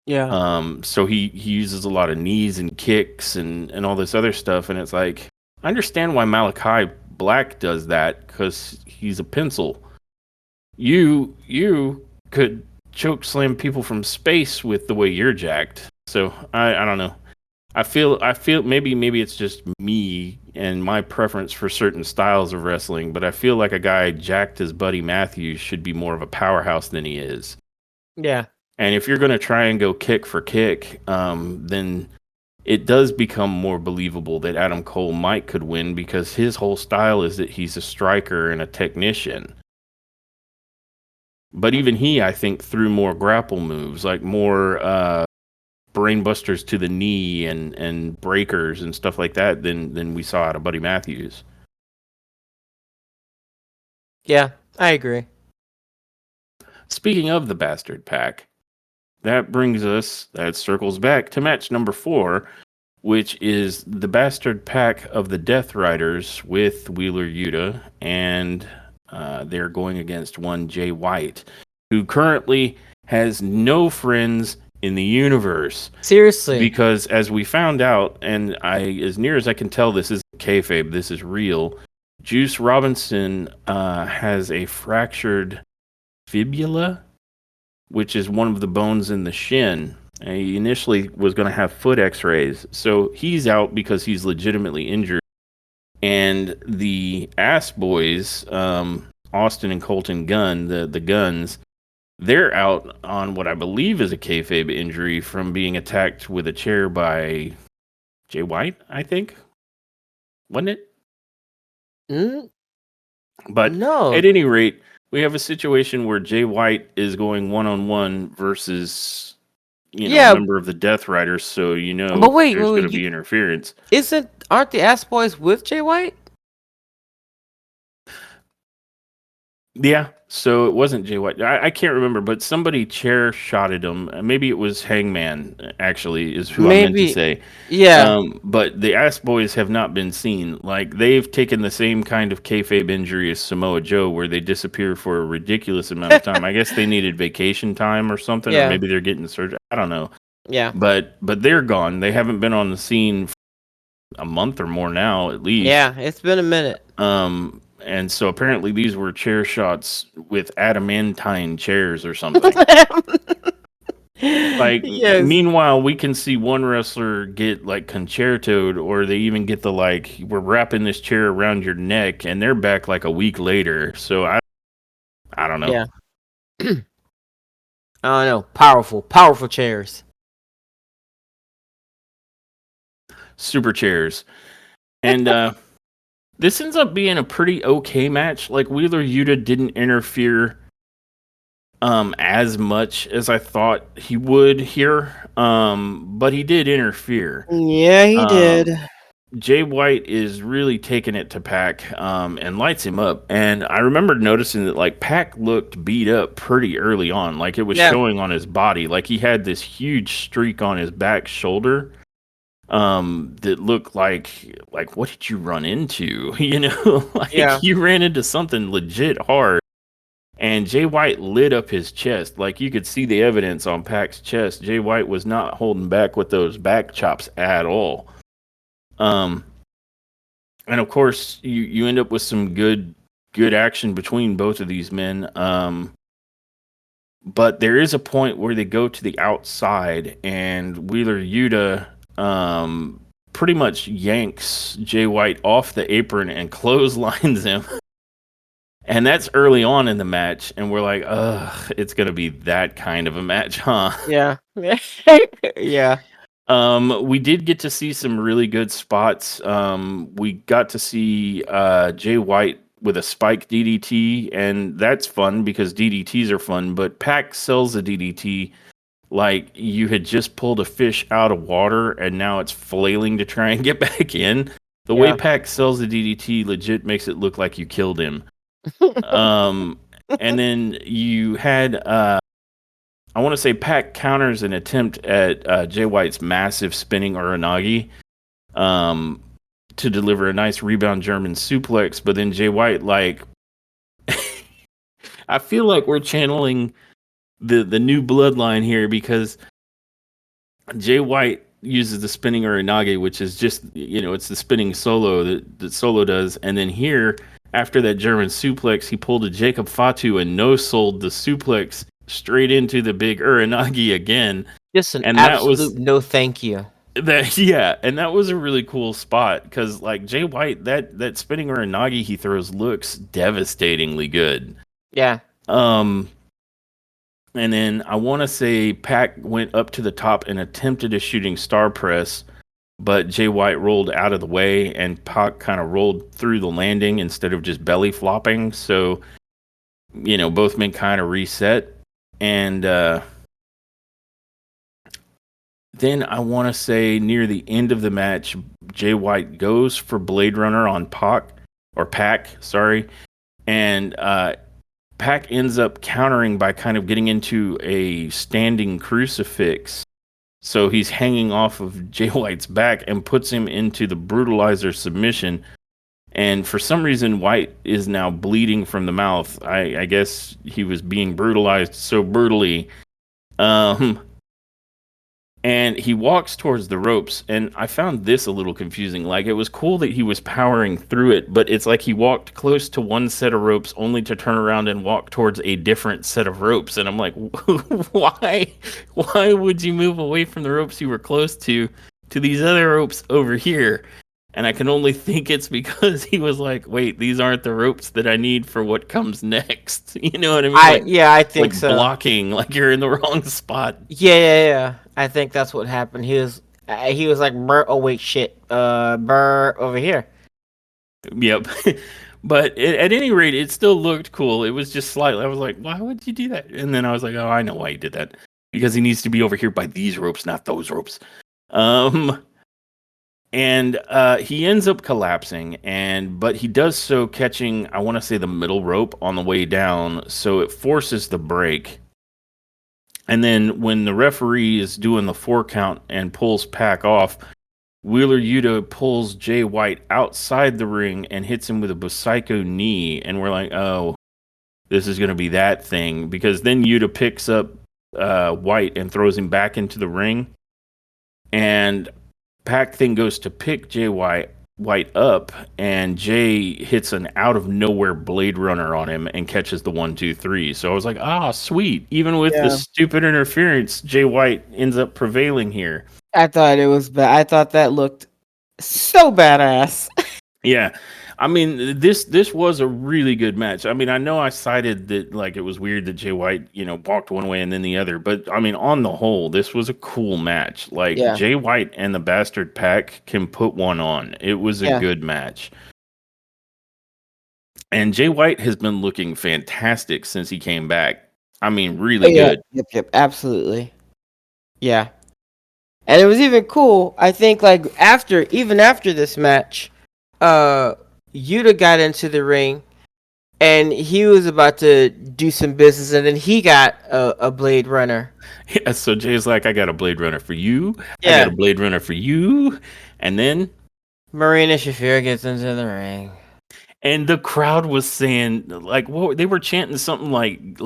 Yeah. So he uses a lot of knees and kicks and all this other stuff. And it's like I understand why Malachi Black does that because he's a pencil. You could choke slam people from space with the way you're jacked. So I don't know. I feel maybe it's just me and my preference for certain styles of wrestling, but I feel like a guy jacked as Buddy Matthews should be more of a powerhouse than he is. Yeah. And if you're going to try and go kick for kick, then it does become more believable that Adam Cole could win because his whole style is that he's a striker and a technician. But even he, I think, threw more grapple moves, like more brainbusters to the knee and breakers and stuff like that than we saw out of Buddy Matthews. Yeah, I agree. Speaking of the Bastard Pack, that circles back to match number 4, which is the Bastard Pack of the Death Riders with Wheeler Yuta, and they're going against one Jay White, who currently has no friends in the universe. Seriously. Because as we found out, and as near as I can tell, this isn't kayfabe, this is real, Juice Robinson has a fractured fibula, which is one of the bones in the shin. And he initially was going to have foot x-rays. So he's out because he's legitimately injured. And the Ass Boys, Austin and Colton Gunn, the Guns, they're out on what I believe is a kayfabe injury from being attacked with a chair by Jay White, I think. Wasn't it? But no. At any rate, we have a situation where Jay White is going one-on-one versus, a member of the Death Riders, so but wait, there's going to be interference. Aren't the Ass Boys with Jay White? Yeah, so it wasn't Jay White. I can't remember, but somebody chair shotted him. Maybe it was Hangman, actually, is who I meant to say. Yeah. But the Ass Boys have not been seen. Like, they've taken the same kind of kayfabe injury as Samoa Joe, where they disappear for a ridiculous amount of time. I guess they needed vacation time or something, or maybe they're getting surgery. I don't know. Yeah. But they're gone. They haven't been on the scene for a month or more now, at least. Yeah, it's been a minute. And so apparently these were chair shots with adamantine chairs or something. Yes. Meanwhile, we can see one wrestler get like concertoed, or they even get the we're wrapping this chair around your neck, and they're back like a week later. So I don't know. Yeah. I don't know. Powerful chairs. Super chairs. And this ends up being a pretty okay match. Like, Wheeler Yuta didn't interfere as much as I thought he would here. But he did interfere. Yeah, he did. Jay White is really taking it to Pac and lights him up. And I remember noticing that Pac looked beat up pretty early on. Like, it was showing on his body. Like, he had this huge streak on his back shoulder. That looked like what did you run into? You ran into something legit hard. And Jay White lit up his chest. Like, you could see the evidence on Pac's chest. Jay White was not holding back with those back chops at all. And of course you end up with some good action between both of these men. But there is a point where they go to the outside, and Wheeler Yuta pretty much yanks Jay White off the apron and clotheslines him. And that's early on in the match, and we're like, ugh, it's gonna be that kind of a match, huh? Yeah. Yeah. We did get to see some really good spots. We got to see Jay White with a spike DDT, and that's fun because DDTs are fun, but Pac sells a DDT like you had just pulled a fish out of water and now it's flailing to try and get back in. The way Pac sells the DDT legit makes it look like you killed him. And then you had I want to say Pac counters an attempt at Jay White's massive spinning Uranagi to deliver a nice rebound German suplex, but then Jay White, I feel like we're channeling the new bloodline here, because Jay White uses the spinning Uranagi, which is just, it's the spinning solo that Solo does. And then here, after that German suplex, he pulled a Jacob Fatu and no-sold the suplex straight into the big Uranagi again. Just an And that was absolute no thank you. that yeah, and that was a really cool spot because like Jay White, that spinning Uranagi he throws looks devastatingly good. Yeah. Um and then I want to say Pac went up to the top and attempted a shooting star press, but Jay White rolled out of the way and Pac kind of rolled through the landing instead of just belly flopping. So, both men kind of reset. And then I want to say near the end of the match, Jay White goes for Blade Runner on Pac, sorry. And Pac ends up countering by kind of getting into a standing crucifix. So he's hanging off of Jay White's back and puts him into the brutalizer submission. And for some reason, White is now bleeding from the mouth. I guess he was being brutalized so brutally. And he walks towards the ropes, and I found this a little confusing. Like, it was cool that he was powering through it, but it's like he walked close to one set of ropes only to turn around and walk towards a different set of ropes. And I'm like, why would you move away from the ropes you were close to these other ropes over here? And I can only think it's because he was like, wait, these aren't the ropes that I need for what comes next. You know what I mean? I think Like so. blocking, like you're in the wrong spot. Yeah. I think that's what happened. He was like, "Burr, oh wait, shit, Burr over here." Yep. But at any rate, it still looked cool. It was just slightly, I was like, why would you do that? And then I was like, oh, I know why he did that. Because he needs to be over here by these ropes, not those ropes. And he ends up collapsing, but he does so catching, I want to say, the middle rope on the way down, so it forces the break. And then when the referee is doing the 4 count and pulls Pac off, Wheeler Yuta pulls Jay White outside the ring and hits him with a Busaiku knee, and we're like, oh, this is going to be that thing, because then Yuta picks up White and throws him back into the ring, and Pac then goes to pick Jay White up, and Jay hits an out of nowhere Blade Runner on him and catches the 1-2-3. So I was like, sweet. Even with the stupid interference, Jay White ends up prevailing here. I thought it was bad. I thought that looked so badass. Yeah. I mean, this was a really good match. I mean, I know I cited that like it was weird that Jay White, walked one way and then the other, but I mean, on the whole, this was a cool match. Like Jay White and the Bastard Pac can put one on. It was a good match. And Jay White has been looking fantastic since he came back. I mean, really good. Yep, absolutely. Yeah. And it was even cool, I think, like even after this match, Yuta got into the ring and he was about to do some business, and then he got a Blade Runner. Yeah, so Jay's like, I got a Blade Runner for you. Yeah. I got a Blade Runner for you. And then Marina Shafir gets into the ring. And the crowd was saying, like, they were chanting something like,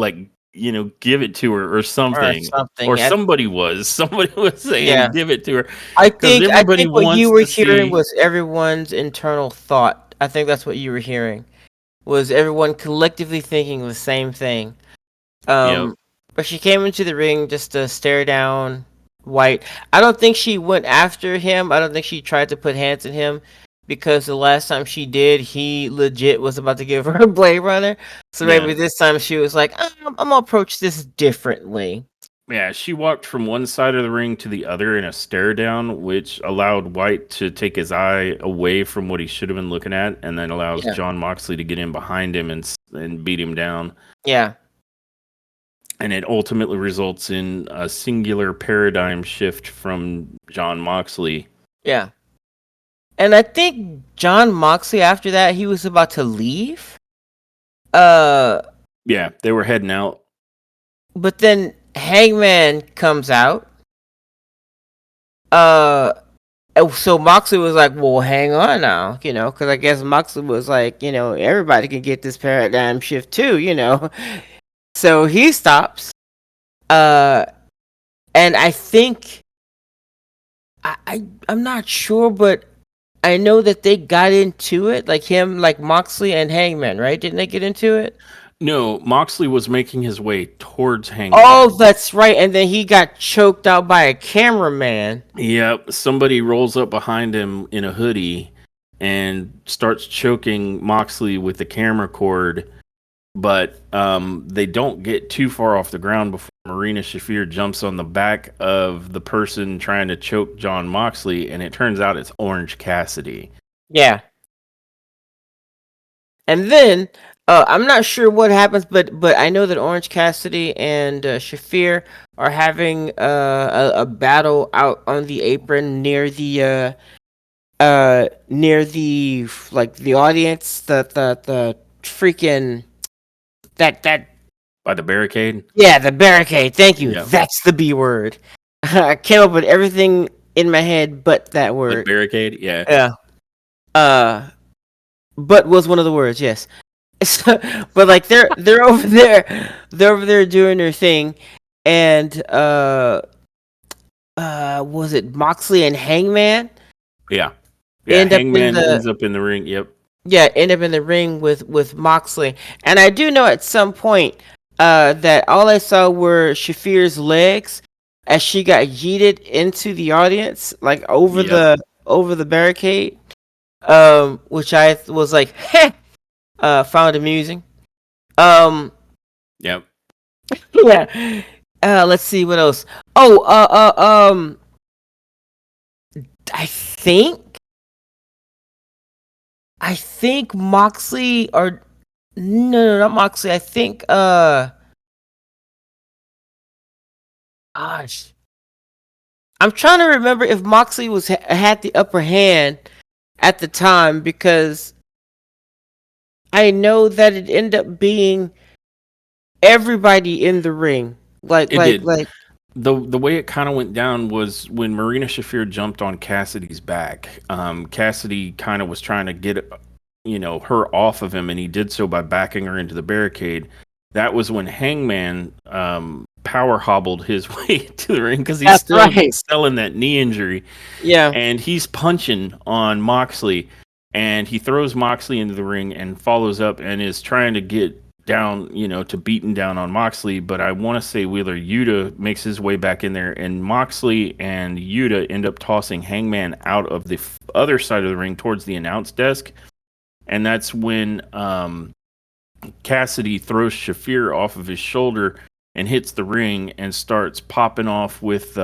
give it to her or something. Or somebody was saying, give it to her. I think what you were hearing was everyone's internal thought. I think that's what you were hearing. Was everyone collectively thinking the same thing. But she came into the ring just to stare down White. I don't think she went after him. I don't think she tried to put hands on him, because the last time she did, he legit was about to give her a Blade Runner. So maybe this time she was like, I'm going to approach this differently. Yeah, she walked from one side of the ring to the other in a stare down, which allowed White to take his eye away from what he should have been looking at, and then allows Jon Moxley to get in behind him and beat him down. Yeah. And it ultimately results in a singular paradigm shift from Jon Moxley. Yeah. And I think Jon Moxley, after that, he was about to leave. Yeah, they were heading out. But then Hangman comes out. So Moxley was like, well, hang on now, because I guess Moxley was like, everybody can get this paradigm shift too, So he stops. And I think, I'm not sure, but I know that they got into it, like him, like Moxley and Hangman, right? Didn't they get into it? No, Moxley was making his way towards Oh, Hangman. that's right. And then he got choked out by a cameraman. Yep, somebody rolls up behind him in a hoodie and starts choking Moxley with the camera cord, but they don't get too far off the ground before Marina Shafir jumps on the back of the person trying to choke John Moxley, and it turns out it's Orange Cassidy. Yeah. And then I'm not sure what happens, but I know that Orange Cassidy and Shafir are having a battle out on the apron near the like the audience, the freaking that By the barricade? yeah, the barricade. Thank you. Yeah. That's the B word. I came up with everything in my head but that But word. barricade? Yeah. Yeah. Uh, but was one of the words. Yes. So, but like they're over there doing their thing, and was it Moxley and Hangman Yeah. Yeah, end up in Hangman the ends up in the ring. Yep. end up in the ring with Moxley, and I do know at some point that all I saw were Shafir's legs as she got yeeted into the audience, like Yep. over the barricade, which I was like, found amusing. Um, Yep. yeah. Let's see what else. Oh, I think Moxley or no, not Moxley. I think gosh, I'm trying to remember if Moxley had the upper hand at the time because I know that it ended up being everybody in the ring. It did. The way it kind of went down was when Marina Shafir jumped on Cassidy's back. Cassidy kind of was trying to get her off of him, and he did so by backing her into the barricade. That was when Hangman power hobbled his way to the ring because he's That's still right. selling that knee injury, Yeah. and he's punching on Moxley, and he throws Moxley into the ring and follows up and is trying to get down, to beating down on Moxley. But I want to say Wheeler Yuta makes his way back in there, and Moxley and Yuta end up tossing Hangman out of the other side of the ring towards the announce desk. And that's when Cassidy throws Shafir off of his shoulder and hits the ring and starts popping off with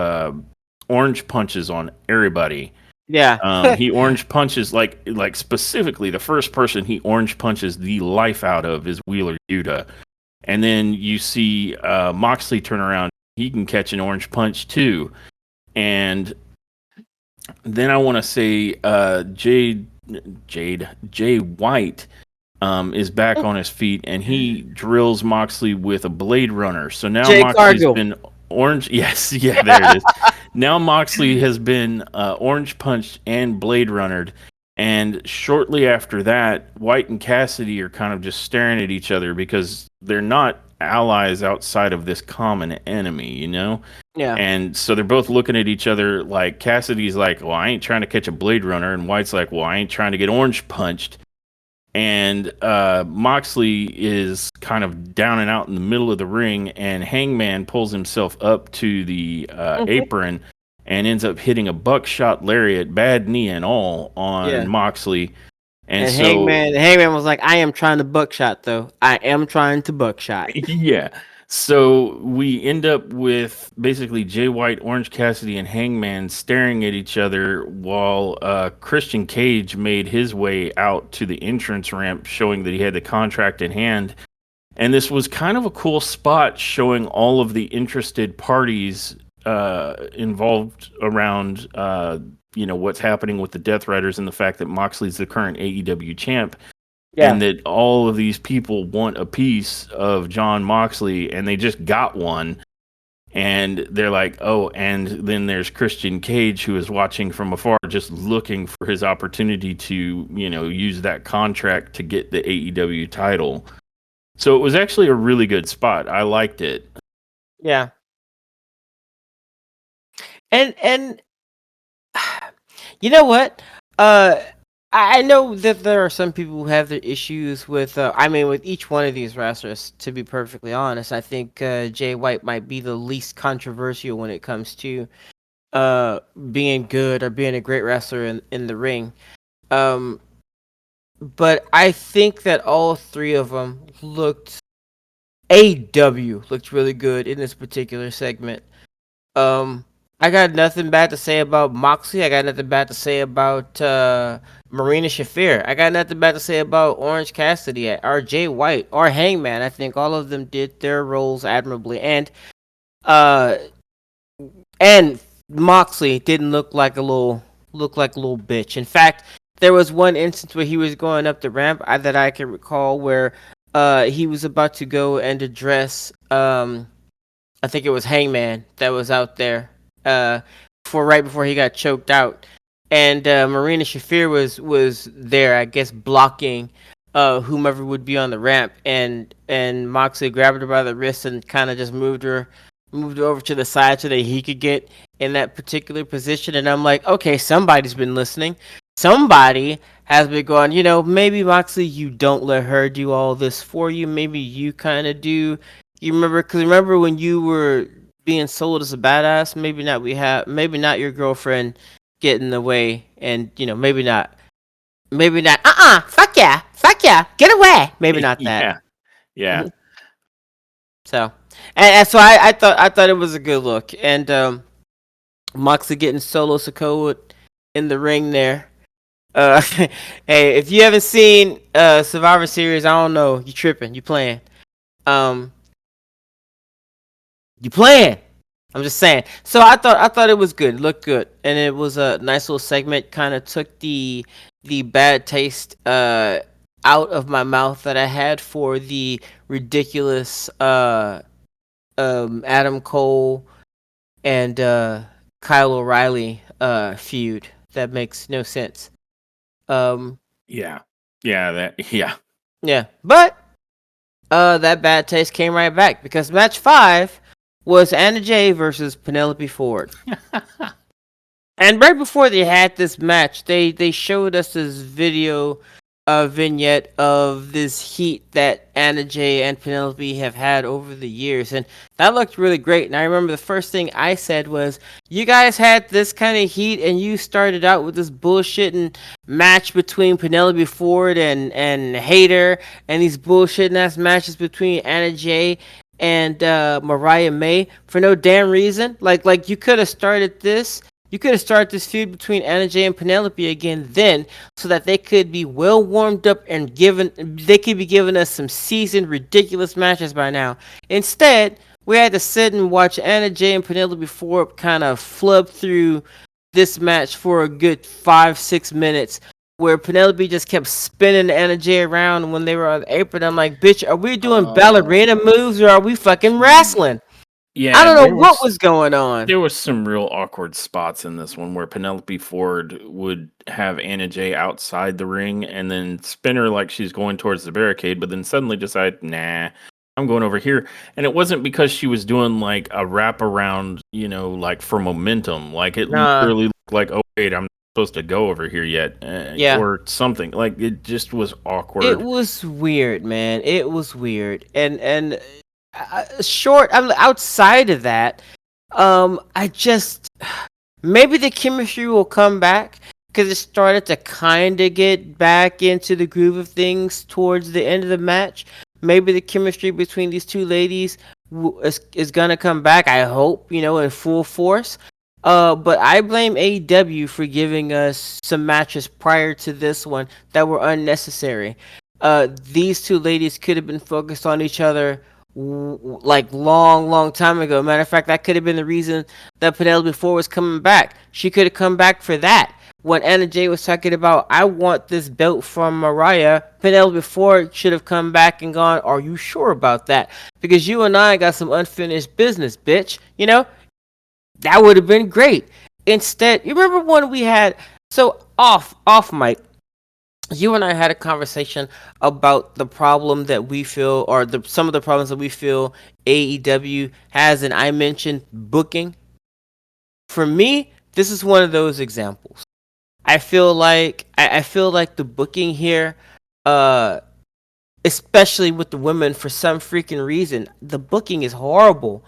orange punches on everybody. Yeah. He orange punches like specifically the first person he orange punches the life out of is Wheeler Yuta, and then you see Moxley turn around. He can catch an orange punch too, and then I want to say Jay White is back on his feet, and he drills Moxley with a Blade Runner. So now Jay Moxley's Cargill. been orange. Yes, yeah, there it is. Now Moxley has been orange punched and Blade Runnered, and shortly after that, White and Cassidy are kind of just staring at each other because they're not allies outside of this common enemy, Yeah. And so they're both looking at each other like Cassidy's like, well, I ain't trying to catch a Blade Runner, and White's like, well, I ain't trying to get orange punched. And Moxley is kind of down and out in the middle of the ring, and Hangman pulls himself up to the apron and ends up hitting a buckshot lariat, bad knee and all, on Yeah. Moxley. And so, Hangman was like, I am trying to buckshot though. I am trying to buckshot. yeah. So we end up with basically Jay White, Orange Cassidy, and Hangman staring at each other while Christian Cage made his way out to the entrance ramp, showing that he had the contract in hand. And this was kind of a cool spot showing all of the interested parties involved around, what's happening with the Death Riders and the fact that Moxley's the current AEW champ. Yeah. And that all of these people want a piece of John Moxley, and they just got one. And they're like, oh, and then there's Christian Cage, who is watching from afar, just looking for his opportunity to, use that contract to get the AEW title. So it was actually a really good spot. I liked it. Yeah. And you know what? I know that there are some people who have their issues with. I mean, with each one of these wrestlers. To be perfectly honest, I think Jay White might be the least controversial when it comes to uh being good or being a great wrestler in the ring. Um, but I think that all three of them looked. AW looked really good in this particular segment. Um, I got nothing bad to say about Moxley. I got nothing bad to say about Marina Shafir. I got nothing bad to say about Orange Cassidy or Jay White or Hangman. I think all of them did their roles admirably, uh, and Moxley didn't look like a little bitch. In fact, there was one instance where he was going up the ramp that I can recall where he was about to go and address I think it was Hangman that was out there uh, for right before he got choked out, and Marina Shafir was there, I guess, blocking whomever would be on the ramp, and Moxley grabbed her by the wrist and kind of just moved her over to the side so that he could get in that particular position. And I'm like, okay, somebody's been listening. Somebody has been going, maybe Moxley, you don't let her do all this for you. Maybe you kind of do. You remember? Because remember when you were being sold as a badass? Maybe not your girlfriend get in the way, and maybe not. Fuck yeah, get away. Maybe not that. Yeah, yeah, So, and so I thought it was a good look, and Moxley getting Solo Sikoa in the ring there. Hey, if you haven't seen Survivor Series, I don't know, you tripping, you playing. Um, You playing? I'm just saying. So I thought it was good. It looked good, and it was a nice little segment. Kind of took the bad taste out of my mouth that I had for the ridiculous Adam Cole and Kyle O'Reilly feud. That makes no sense. Um, yeah, yeah. yeah, but that bad taste came right back because match 5 was Anna Jay versus Penelope Ford. And right before they had this match, they showed us this video vignette of this heat that Anna Jay and Penelope have had over the years, and that looked really great. And I remember the first thing I said was, "You guys had this kind of heat, and you started out with this bullshitting match between Penelope Ford and Hayter, and these bullshitting ass matches between Anna Jay and Mariah May for no damn reason. Like you could have started this." You could have started this feud between Anna Jay and Penelope again then, so that they could be well warmed up and they could be giving us some seasoned, ridiculous matches by now. Instead, we had to sit and watch Anna Jay and Penelope Ford kind of flub through this match for a good 5-6 minutes, where Penelope just kept spinning Anna Jay around when they were on the apron. I'm like, bitch, are we doing ballerina moves or are we fucking wrestling? I Yeah, don't know what was going on. there was some real awkward spots in this one where Penelope Ford would have Anna Jay outside the ring and then spin her like she's going towards the barricade, but then suddenly decide, nah, I'm going over here. And it wasn't because she was doing like a wraparound, like for momentum. Like it Nah, literally looked like, oh wait, I'm not supposed to go over here yet, yeah. or something. Like it just was awkward. It was weird, man. It was weird, and short. I'm outside of that. I just maybe the chemistry will come back because it started to kind of get back into the groove of things towards the end of the match. Maybe the chemistry between these two ladies is gonna come back. I hope in full force. But I blame AEW for giving us some matches prior to this one that were unnecessary. These two ladies could have been focused on each other like long time ago. Matter of fact, that could have been the reason that Penelope Ford was coming back. She could have come back for that. When Anna Jay was talking about, I want this belt from Mariah, Penelope Ford should have come back and gone, are you sure about that? Because you and I got some unfinished business, bitch. That would have been great. Instead, you remember when we had so off mic, you and I had a conversation about the problem that we feel, or some of the problems that we feel AEW has, and I mentioned booking. For me, this is one of those examples. I feel like the booking here, uh, especially with the women, for some freaking reason, the booking is horrible.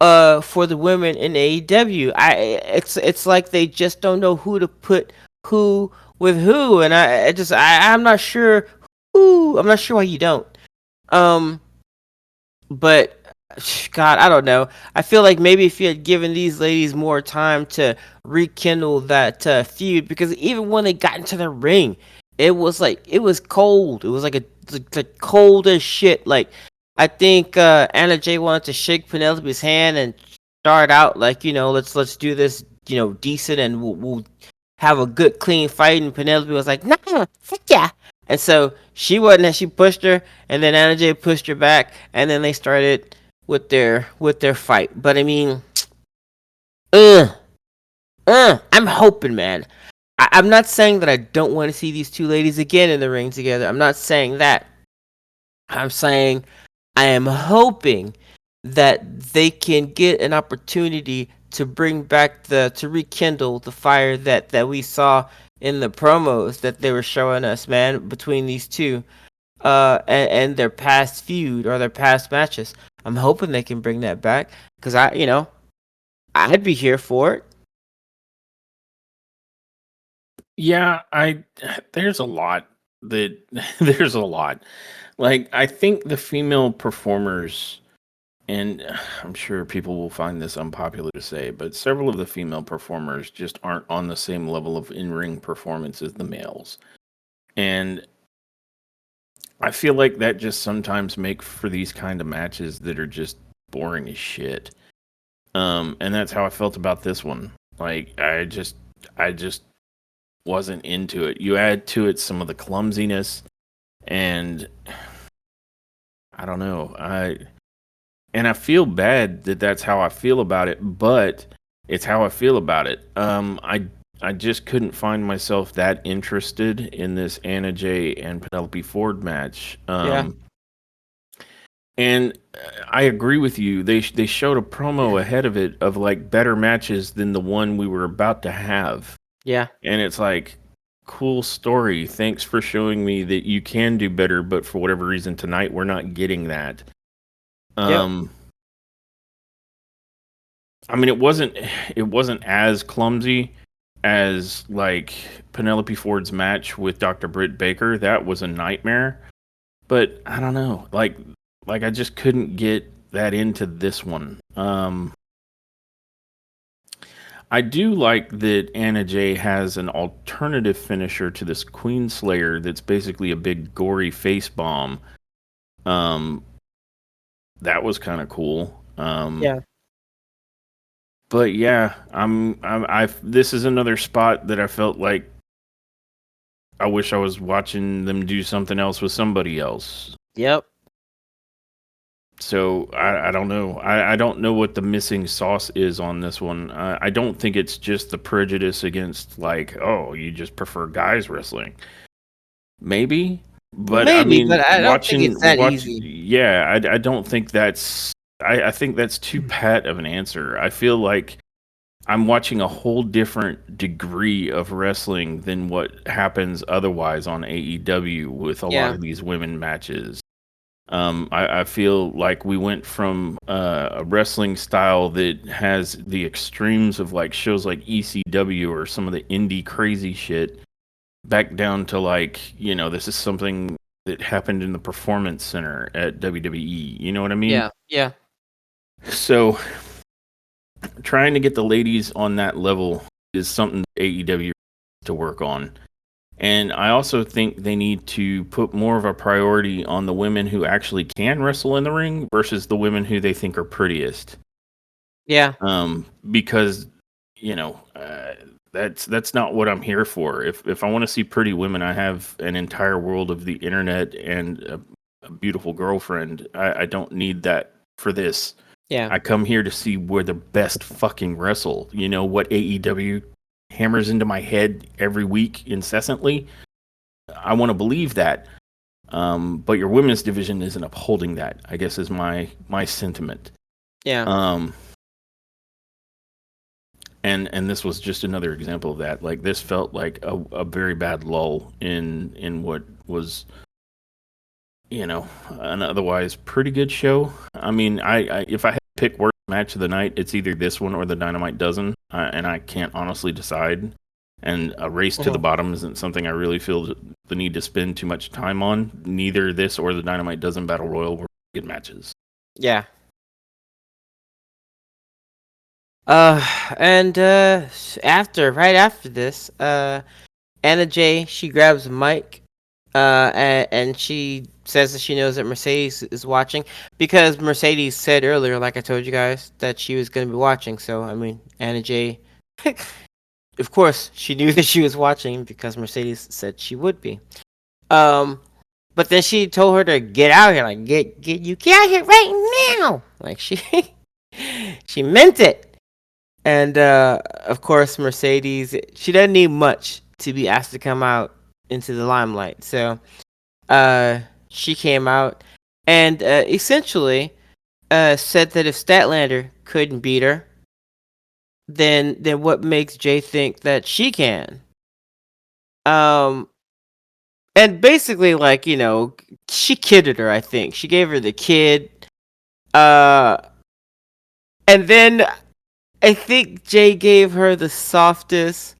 For the women in AEW, it's like they just don't know who to put who with who, and I'm not sure who. I'm not sure why you don't. Um, but God, I don't know. I feel like maybe if you had given these ladies more time to rekindle that feud, because even when they got into the ring, it was cold. It was like cold as shit. Like I think Anna Jay wanted to shake Penelope's hand and start out like, let's do this, decent, and we'll have a good clean fight. And Penelope was like, nah, fuck yeah. And so she wasn't, and she pushed her, and then Anna Jay pushed her back, and then they started with their fight. But I mean, uh, I'm hoping, man. I'm not saying that I don't want to see these two ladies again in the ring together. I'm not saying that. I'm saying I am hoping that they can get an opportunity to bring back to rekindle the fire that we saw in the promos that they were showing us, man, between these two, and their past feud or their past matches. I'm hoping they can bring that back because I'd be here for it. Yeah, I there's a lot that there's a lot. Like I think the female performers, and I'm sure people will find this unpopular to say, but several of the female performers just aren't on the same level of in-ring performance as the males. And I feel like that just sometimes make for these kind of matches that are just boring as shit. And that's how I felt about this one. Like I just wasn't into it. You add to it some of the clumsiness, and I don't know. I feel bad that that's how I feel about it, but it's how I feel about it. I just couldn't find myself that interested in this Anna Jay and Penelope Ford match. Yeah, And I agree with you. They showed a promo ahead of it of like better matches than the one we were about to have. yeah, And it's like, cool story. Thanks for showing me that you can do better, but for whatever reason tonight we're not getting that. yep, Um I mean it wasn't as clumsy as like Penelope Ford's match with Dr. Britt Baker. That was a nightmare. But I don't know. Like I just couldn't get that into this one. I do like that Anna Jay has an alternative finisher to this Queen Slayer that's basically a big gory face bomb. Um, that was kind of cool. yeah, But yeah, this is another spot that I felt like I wish I was watching them do something else with somebody else. yep, So I don't know. I don't know what the missing sauce is on this one. I don't think it's just the prejudice against like, oh, you just prefer guys wrestling. Maybe, but I maybe, but mean, I don't think it's that easy. yeah, I don't think that's. I think that's too pat of an answer. I feel like I'm watching a whole different degree of wrestling than what happens otherwise on AEW with a lot Yeah, of these women matches. I feel like we went from a wrestling style that has the extremes of like shows like ECW or some of the indie crazy shit back down to like, this is something that happened in the performance center at WWE. You know what I mean? yeah, yeah, So trying to get the ladies on that level is something AEW to work on. And I also think they need to put more of a priority on the women who actually can wrestle in the ring versus the women who they think are prettiest. yeah, Because you know that's not what I'm here for. If I want to see pretty women, I have an entire world of the internet and a beautiful girlfriend. I don't need that for this. yeah, I come here to see where the best fucking wrestle. You know what AEW hammers into my head every week incessantly. I want to believe that, but your women's division isn't upholding that. I guess is my sentiment. yeah. Um, and this was just another example of that. Like this felt like a very bad lull in what was, an otherwise pretty good show. I mean, I if I had to pick worst match of the night, it's either this one or the Dynamite Dozen, and I can't honestly decide. And a race to the bottom isn't something I really feel the need to spend too much time on. Neither this or the Dynamite Dozen Battle Royal were good matches. Yeah. And right after this, Anna Jay, she grabs Mike, and she says that she knows that Mercedes is watching because Mercedes said earlier, like I told you guys, that she was going to be watching. So I mean, Anna Jay, of course, she knew that she was watching because Mercedes said she would be. But then she told her to get out here, like get you get out here right now, like she meant it. And of course, Mercedes, she doesn't need much to be asked to come out into the limelight. So she came out and essentially said that if Statlander couldn't beat her, then what makes Jay think that she can? Um, and basically, like, she kidded her. I think she gave her the kid. Uh, and then I think Jay gave her the softest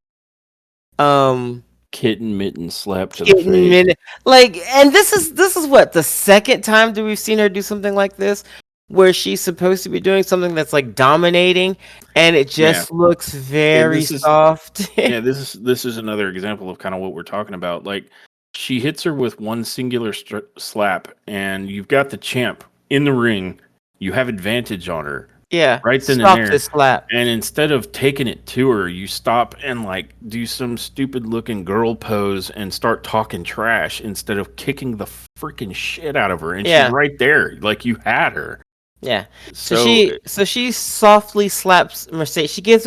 kitten mitten slap to the face. Like, and this is what, the second time that we've seen her do something like this, where she's supposed to be doing something that's like dominating, and it just looks very soft. This is another example of kind of what we're talking about. Like, she hits her with one singular slap, and you've got the champ in the ring. You have advantage on her. Yeah, right then and there. Slap. And instead of taking it to her, you stop and like do some stupid looking girl pose and start talking trash instead of kicking the freaking shit out of her. And she's right there, like you had her. Yeah. So she softly slaps Mercedes. She gives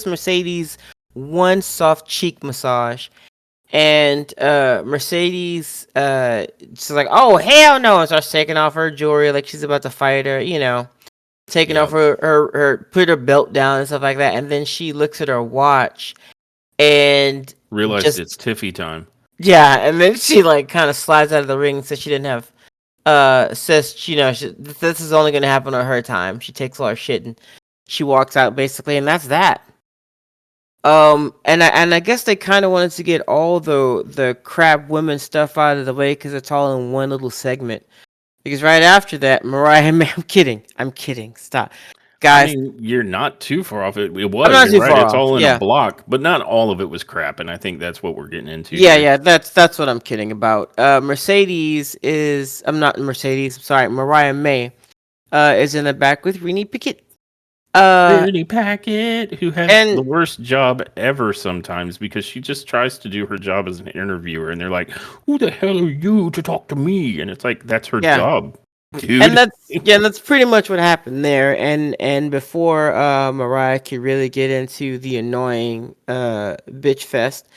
Mercedes one soft cheek massage. And Mercedes she's like, oh hell no, and starts taking off her jewelry like she's about to fight her, taking off her put her belt down and stuff like that, and then she looks at her watch and realized it's Tiffy time. Yeah, and then she like kind of slides out of the ring and says she didn't have says this is only going to happen on her time. She takes all her shit and she walks out basically, and that's that. And I guess they kind of wanted to get all the crap women stuff out of the way because it's all in one little segment. Because right after that, Mariah, I'm kidding. Stop. Guys. I mean, you're not too far off. It was. I'm not too far it's all in a block, but not all of it was crap, and I think that's what we're getting into. Yeah, that's what I'm kidding about. Mariah May is in the back with Renee Paquette. Renee Paquette, who has the worst job ever sometimes because she just tries to do her job as an interviewer, and they're like, "Who the hell are you to talk to me?" And it's like that's her job, dude. And that's pretty much what happened there. And before Mariah could really get into the annoying bitch fest,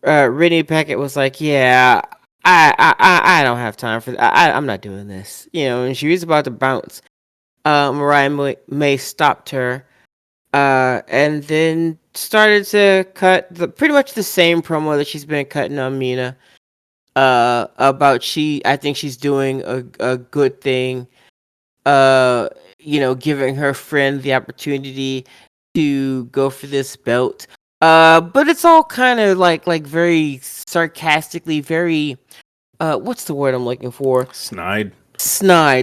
Renee Paquette was like, "Yeah, I don't have time for that. I'm not doing this," And she was about to bounce. Mariah May stopped her, and then started to cut pretty much the same promo that she's been cutting on Mina. About I think she's doing a good thing. Giving her friend the opportunity to go for this belt. But it's all kind of like very sarcastically, very what's the word I'm looking for? Snide.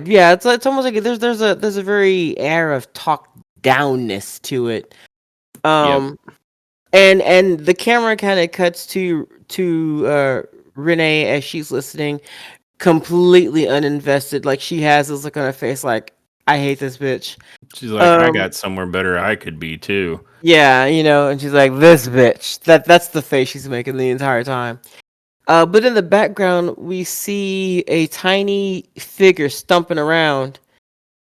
Yeah, it's almost like there's a very air of talk downness to it. And the camera kind of cuts to Renee as she's listening, completely uninvested. Like she has this look on her face, like I hate this bitch. She's like, I got somewhere better I could be too. Yeah, and she's like, this bitch. That's the face she's making the entire time. But in the background, we see a tiny figure stumping around.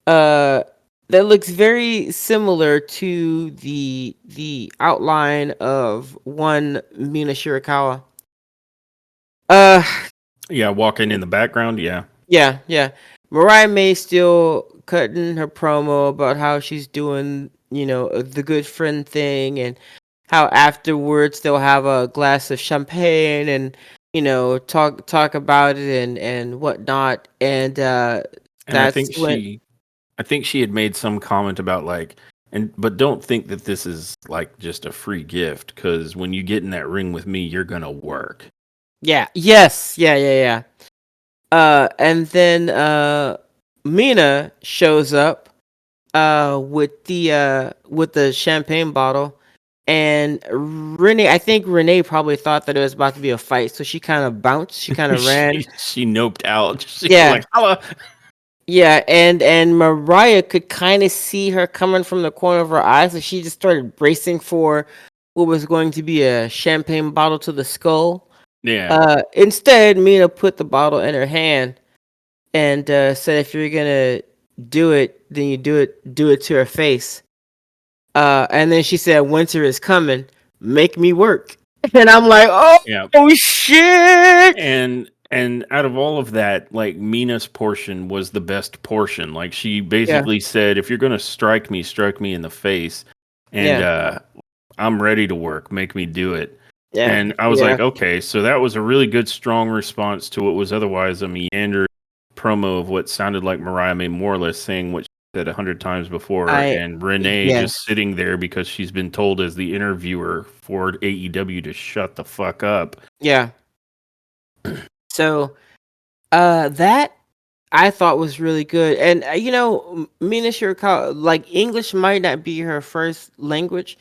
That looks very similar to the outline of one Mina Shirakawa. Walking in the background, yeah. Yeah. Mariah May still cutting her promo about how she's doing, the good friend thing, and how afterwards they'll have a glass of champagne and talk about it and whatnot, and And that's when. I think she had made some comment about like, but don't think that this is like just a free gift, because when you get in that ring with me, you're gonna work. Yeah, yes, yeah. And then Mina shows up with the champagne bottle, and I think Renee probably thought that it was about to be a fight, so she kind of bounced, she kind of ran. She noped out. She was Yeah, like, "Hello." yeah, and Mariah could kind of see her coming from the corner of her eye, so she just started bracing for what was going to be a champagne bottle to the skull. Yeah, Instead, Mina put the bottle in her hand and said, "If you're gonna do it, then you do it to her face." And then she said, "Winter is coming. Make me work." And I'm like, yeah. "Oh shit!" And out of all of that, like Mina's portion was the best portion. Like she Yeah, basically said, "If you're gonna strike me in the face, and yeah, I'm ready to work. Make me do it." yeah, And I was yeah, like, okay, so that was a really good, strong response to what was otherwise a meander promo of what sounded like Mariah May more or less saying what she said 100 times before, I and Renee yeah, just sitting there because she's been told as the interviewer for AEW to shut the fuck up. yeah. So, that I thought was really good, and Mina Shirakawa, like English might not be her first language,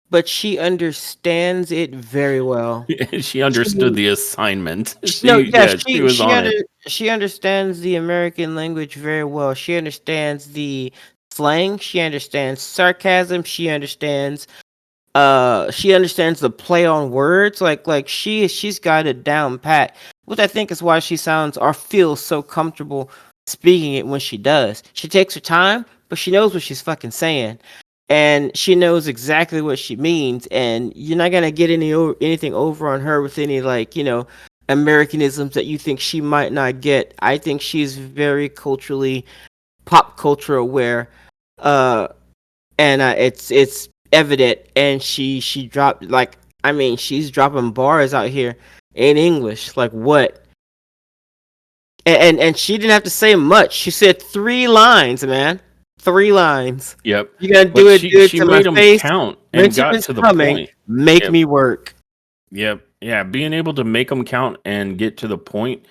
but she understands it very well. She understood She the assignment. No, yeah, She was on it. she understands the American language very well. She understands the slang. She understands sarcasm. She understands the play on words. Like she's got it down pat, which I think is why she sounds or feels so comfortable speaking it when she does. She takes her time, but she knows what she's fucking saying, and she knows exactly what she means. And you're not gonna get anything over on her with any Americanisms that you think she might not get. I think she's very culturally pop culture aware. Uh, and it's evident, and she dropped, like, I mean, she's dropping bars out here in English, like what, and she didn't have to say much. She said 3 lines, man. 3 lines. Yep. You gotta But do it she to my made them face. count and Winter got is to the coming. point. Make Yep. me work. Yep. Yeah, being able to make them count and get to the point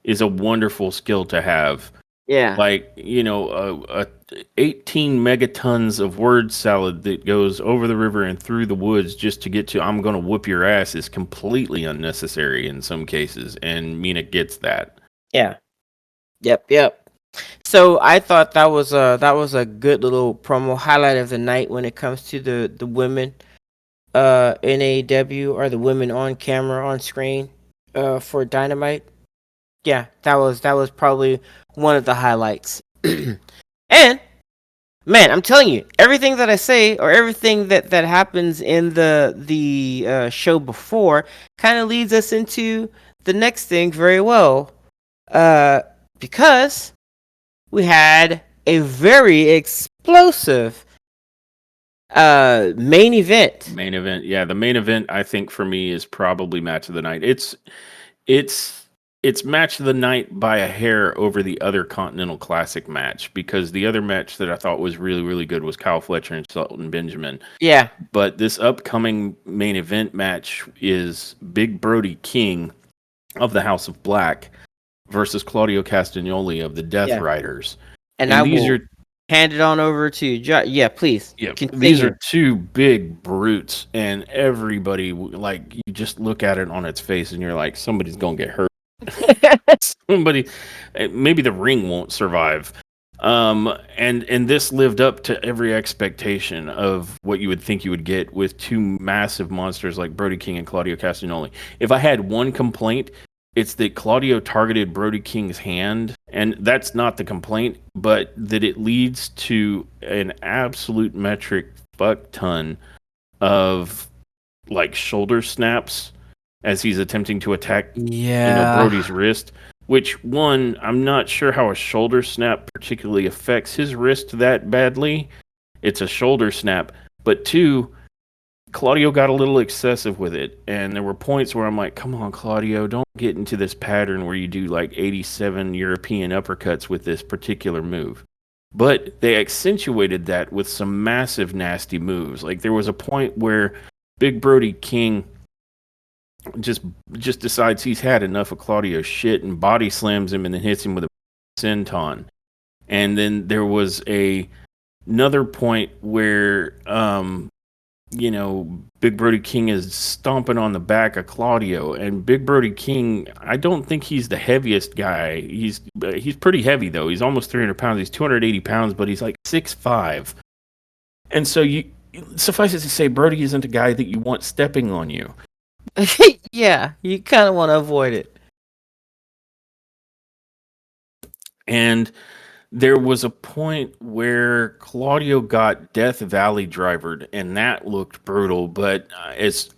is a wonderful skill to have. Yeah. Like, 18 megatons of word salad that goes over the river and through the woods just to get to "I'm going to whoop your ass" is completely unnecessary in some cases, and Mina gets that. Yeah. Yep. So I thought that was a good little promo highlight of the night when it comes to the women in AEW, or the women on camera on screen for Dynamite. Yeah, that was probably one of the highlights. And man, I'm telling you, everything that I say, or everything that happens in the show before, kind of leads us into the next thing very well. Uh, because we had a very explosive main event. Main event. Yeah, the main event I think for me is probably match of the night. It's match of the night by a hair over the other Continental Classic match, because the other match that I thought was really, really good was Kyle Fletcher and Shelton Benjamin. Yeah, But this upcoming main event match is Big Brody King of the House of Black versus Claudio Castagnoli of the Death yeah. Riders. And I And these will are hand it on over to Yeah, please these continue. are two big brutes, and everybody, like, you just look at it on its face and you're like, somebody's gonna get hurt. Somebody, maybe the ring won't survive. And this lived up to every expectation of what you would think you would get with two massive monsters like Brody King and Claudio Castagnoli. If I had one complaint, it's that Claudio targeted Brody King's hand, and that's not the complaint, but that it leads to an absolute metric fuck ton of like shoulder snaps as he's attempting to attack Yeah. Brody's wrist, which, one, I'm not sure how a shoulder snap particularly affects his wrist that badly, it's a shoulder snap. But two, Claudio got a little excessive with it, and there were points where I'm like, come on, Claudio, don't get into this pattern where you do like 87 European uppercuts with this particular move. But they accentuated that with some massive nasty moves. Like there was a point where Big Brody King just decides he's had enough of Claudio's shit and body slams him and then hits him with a senton. And then there was another point where Big Brody King is stomping on the back of Claudio, and Big Brody King, I don't think he's the heaviest guy. He's pretty heavy though. He's almost 300 pounds. He's 280 pounds, but he's like 6'5". And so suffice it to say, Brody isn't a guy that you want stepping on you. Yeah, you kind of want to avoid it. And there was a point where Claudio got Death Valley drivered, and that looked brutal. But as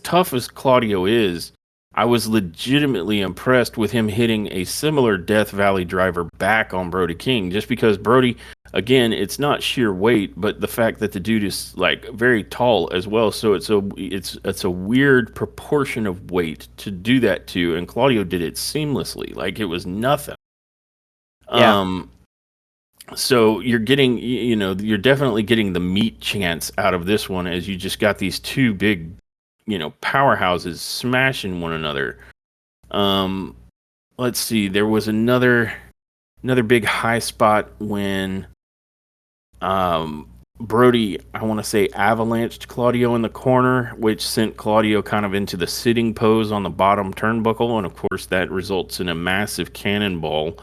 tough as Claudio is, I was legitimately impressed with him hitting a similar Death Valley driver back on Brody King. Just because Brody, again, it's not sheer weight, but the fact that the dude is like very tall as well. So it's a weird proportion of weight to do that to, and Claudio did it seamlessly, like it was nothing. Yeah. So you're getting, you're definitely getting the meat chance out of this one, as you just got these two big, powerhouses smashing one another. Let's see, there was another big high spot when Brody, I want to say, avalanched Claudio in the corner, which sent Claudio kind of into the sitting pose on the bottom turnbuckle, and of course that results in a massive cannonball.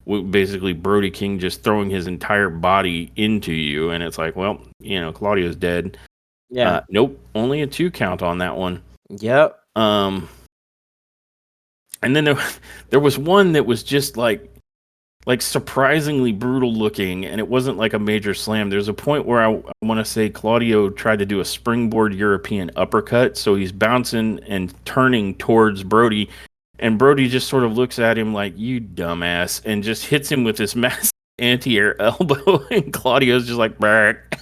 Basically Brody King just throwing his entire body into you, and it's like, well, Claudio's dead. Yeah. Nope, only a 2 count on that one. Yep. And then there was one that was just like surprisingly brutal looking, and it wasn't like a major slam. There's a point where I want to say Claudio tried to do a springboard European uppercut, so he's bouncing and turning towards Brody. And Brody just sort of looks at him like, you dumbass, and just hits him with this massive anti-air elbow, and Claudio's just like, bark.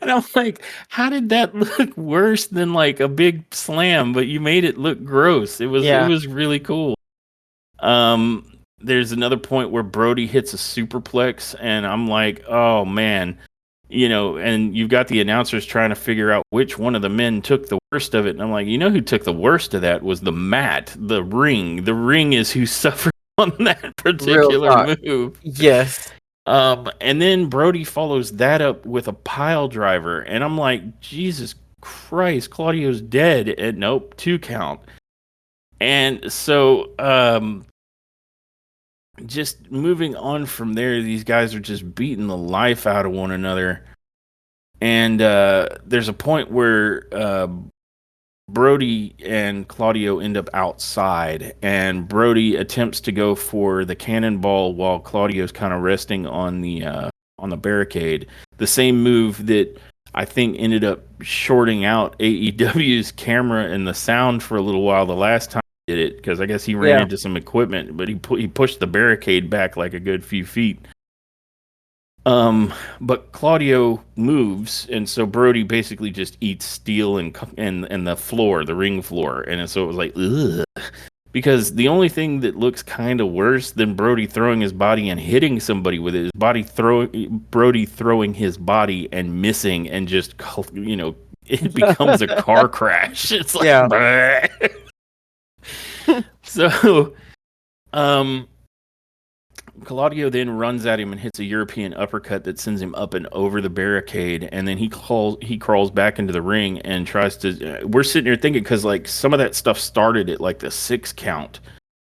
And I'm like, how did that look worse than like a big slam, but you made it look gross? It was really cool. There's another point where Brody hits a superplex, and I'm like, oh man. And you've got the announcers trying to figure out which one of the men took the worst of it. And I'm like, who took the worst of that was the mat, the ring. The ring is who suffered on that particular move. Yes. And then Brody follows that up with a pile driver. And I'm like, Jesus Christ, Claudio's dead. And nope, 2 count. And so, just moving on from there, these guys are just beating the life out of one another. And there's a point where Brody and Claudio end up outside, and Brody attempts to go for the cannonball while Claudio's kind of resting on the barricade. The same move that I think ended up shorting out AEW's camera and the sound for a little while the last time did it, because I guess he ran into some equipment, but he pushed the barricade back like a good few feet. But Claudio moves, and so Brody basically just eats steel and the floor, the ring floor, and so it was like, ugh. Because the only thing that looks kind of worse than Brody throwing his body and hitting somebody with it is Brody throwing his body and missing, and just, it becomes a car crash. It's like, So, Claudio then runs at him and hits a European uppercut that sends him up and over the barricade, and then he crawls back into the ring and tries to. We're sitting here thinking, because like some of that stuff started at like the 6 count,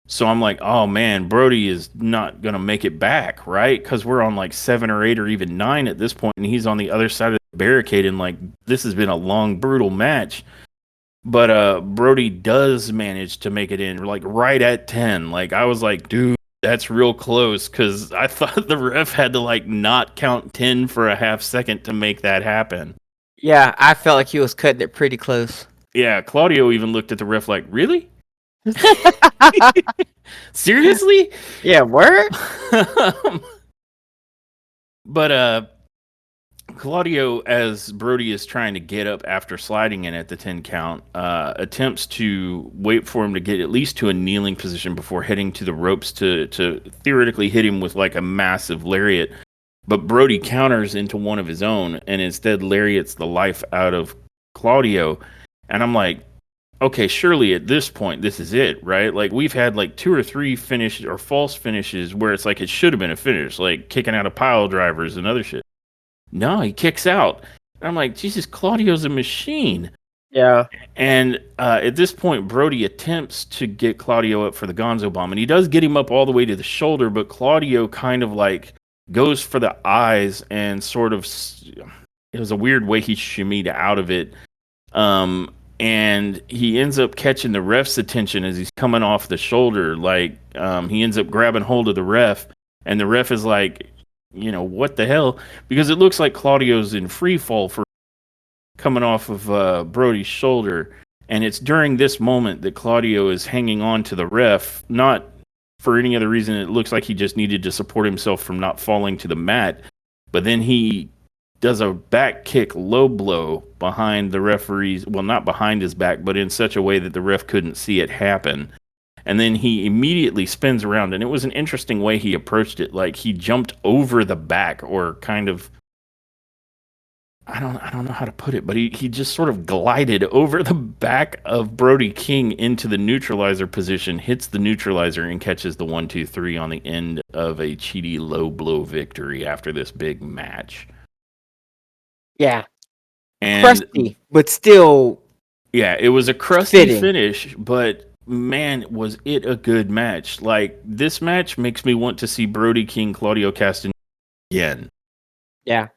so I'm like, oh man, Brody is not gonna make it back, right? Because we're on like 7 or 8 or even 9 at this point, and he's on the other side of the barricade, and like this has been a long, brutal match. But Brody does manage to make it in, like right at 10. Like I was like, dude, that's real close, because I thought the ref had to like not count 10 for a half second to make that happen. Yeah, I felt like he was cutting it pretty close. Yeah, Claudio even looked at the ref like, really? Seriously? Yeah, word? But Claudio, as Brody is trying to get up after sliding in at the 10 count, attempts to wait for him to get at least to a kneeling position before heading to the ropes to theoretically hit him with like a massive lariat. But Brody counters into one of his own and instead lariats the life out of Claudio. And I'm like, okay, surely at this point, this is it, right? Like we've had like 2 or 3 finishes or false finishes where it's like it should have been a finish, like kicking out of pile drivers and other shit. No, he kicks out. And I'm like, Jesus, Claudio's a machine. Yeah. And at this point, Brody attempts to get Claudio up for the Gonzo bomb, and he does get him up all the way to the shoulder, but Claudio kind of like goes for the eyes and sort of, it was a weird way he shimmied out of it. And he ends up catching the ref's attention as he's coming off the shoulder. Like, he ends up grabbing hold of the ref, and the ref is like, what the hell? Because it looks like Claudio's in free fall for coming off of Brody's shoulder. And it's during this moment that Claudio is hanging on to the ref, not for any other reason. It looks like he just needed to support himself from not falling to the mat. But then he does a back kick low blow behind the referee's, well, not behind his back, but in such a way that the ref couldn't see it happen. And then he immediately spins around, and it was an interesting way he approached it. Like he jumped over the back, or kind of, I don't know how to put it, but he just sort of glided over the back of Brody King into the neutralizer position, hits the neutralizer, and catches the 1-2-3 on the end of a cheaty low blow victory after this big match. Yeah. And crusty, but still. Yeah, it was a crusty fitting. finish, but man, was it a good match. Like, this match makes me want to see Brody King, Claudio Castagnoli again. Yeah.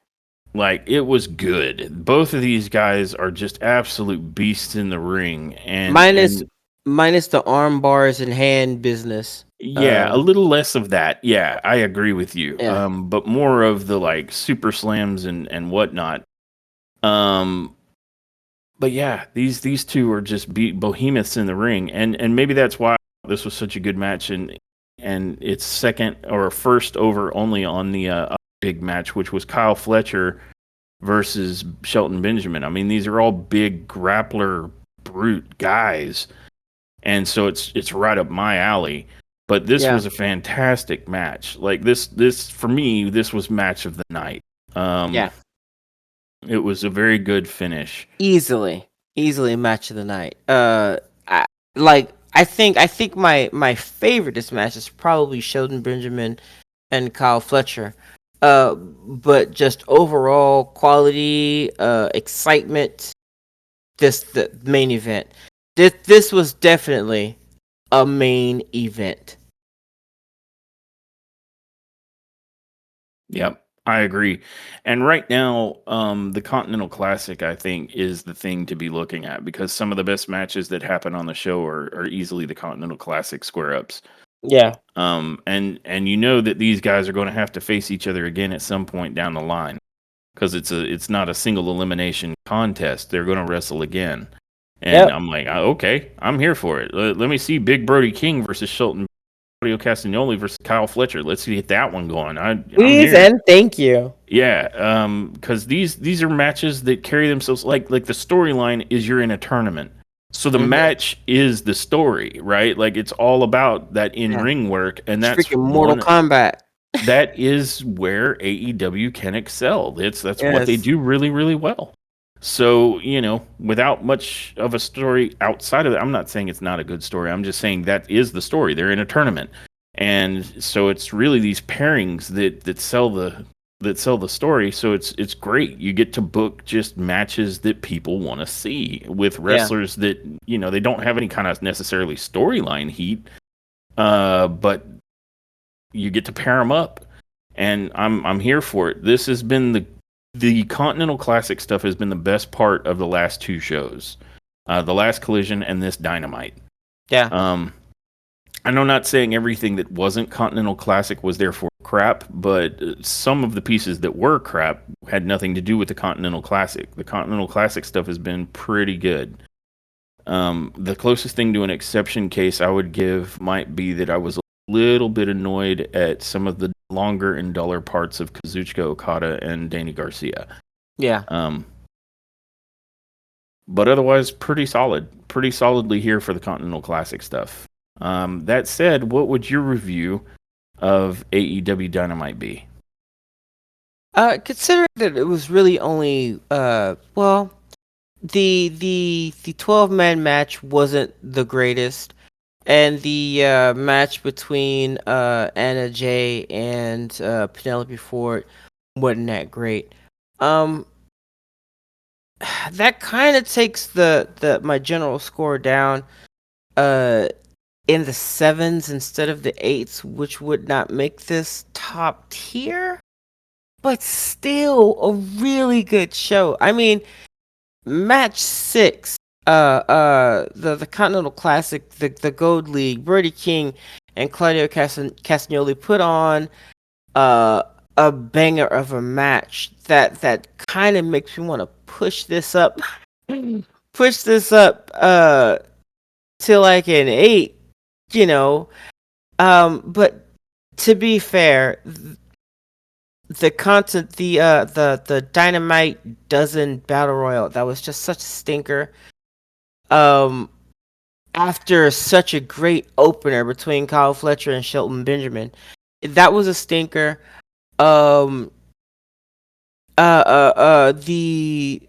Like, it was good. Both of these guys are just absolute beasts in the ring. And minus the arm bars and hand business. Yeah, a little less of that. Yeah, I agree with you. Yeah. But more of the like super slams and whatnot. But yeah, these two are just behemoths in the ring, and maybe that's why this was such a good match, and it's second or first over only on the big match, which was Kyle Fletcher versus Shelton Benjamin. I mean, these are all big grappler brute guys, and so it's right up my alley. But this was a fantastic match. Like this for me, this was match of the night. Yeah. It was a very good finish. Easily match of the night. I think my favorite this match is probably Sheldon Benjamin and Kyle Fletcher. But just overall quality, excitement, just the main event. This was definitely a main event. Yep. I agree. And right now, the Continental Classic, I think, is the thing to be looking at, because some of the best matches that happen on the show are easily the Continental Classic square ups. Yeah. And you know that these guys are going to have to face each other again at some point down the line, because it's not a single elimination contest. They're going to wrestle again. And I'm like, okay, I'm here for it. Let me see Big Brody King versus Shelton Castagnoli versus Kyle Fletcher. Let's get that one going. Please and thank you. Yeah, because these are matches that carry themselves like the storyline is you're in a tournament, so the match is the story, right? Like it's all about that in-ring work, and that's freaking Mortal Kombat. That is where AEW can excel. That's what they do really, really well. So, without much of a story outside of that, I'm not saying it's not a good story. I'm just saying that is the story. They're in a tournament. And so it's really these pairings that sell the story. So it's great. You get to book just matches that people want to see with wrestlers that, they don't have any kind of necessarily storyline heat. But you get to pair them up, and I'm here for it. This has been the Continental Classic stuff has been the best part of the last two shows, the last Collision and this Dynamite. Yeah. I know, not saying everything that wasn't Continental Classic was therefore crap, but some of the pieces that were crap had nothing to do with the Continental Classic. The Continental Classic stuff has been pretty good. The closest thing to an exception case I would give might be that I was little bit annoyed at some of the longer and duller parts of Kazuchika Okada and Danny Garcia. Yeah. But otherwise, pretty solid. Pretty solidly here for the Continental Classic stuff. That said, what would your review of AEW Dynamite be? Considering that it was really only well, the 12-man match wasn't the greatest, and the match between Anna Jay and Penelope Ford wasn't that great. Um, that kind of takes the my general score down uh in the sevens instead of the eights, which would not make this top tier, but still a really good show. I mean, match six, the Continental Classic, the Gold League, Brody King and Claudio Castagnoli put on uh a banger of a match that kind of makes me want to push this up to like an 8, you know. But to be fair, the content, the Dynamite Dozen Battle Royal, that was just such a stinker. Um, After such a great opener between Kyle Fletcher and Shelton Benjamin, that was a stinker. Um, the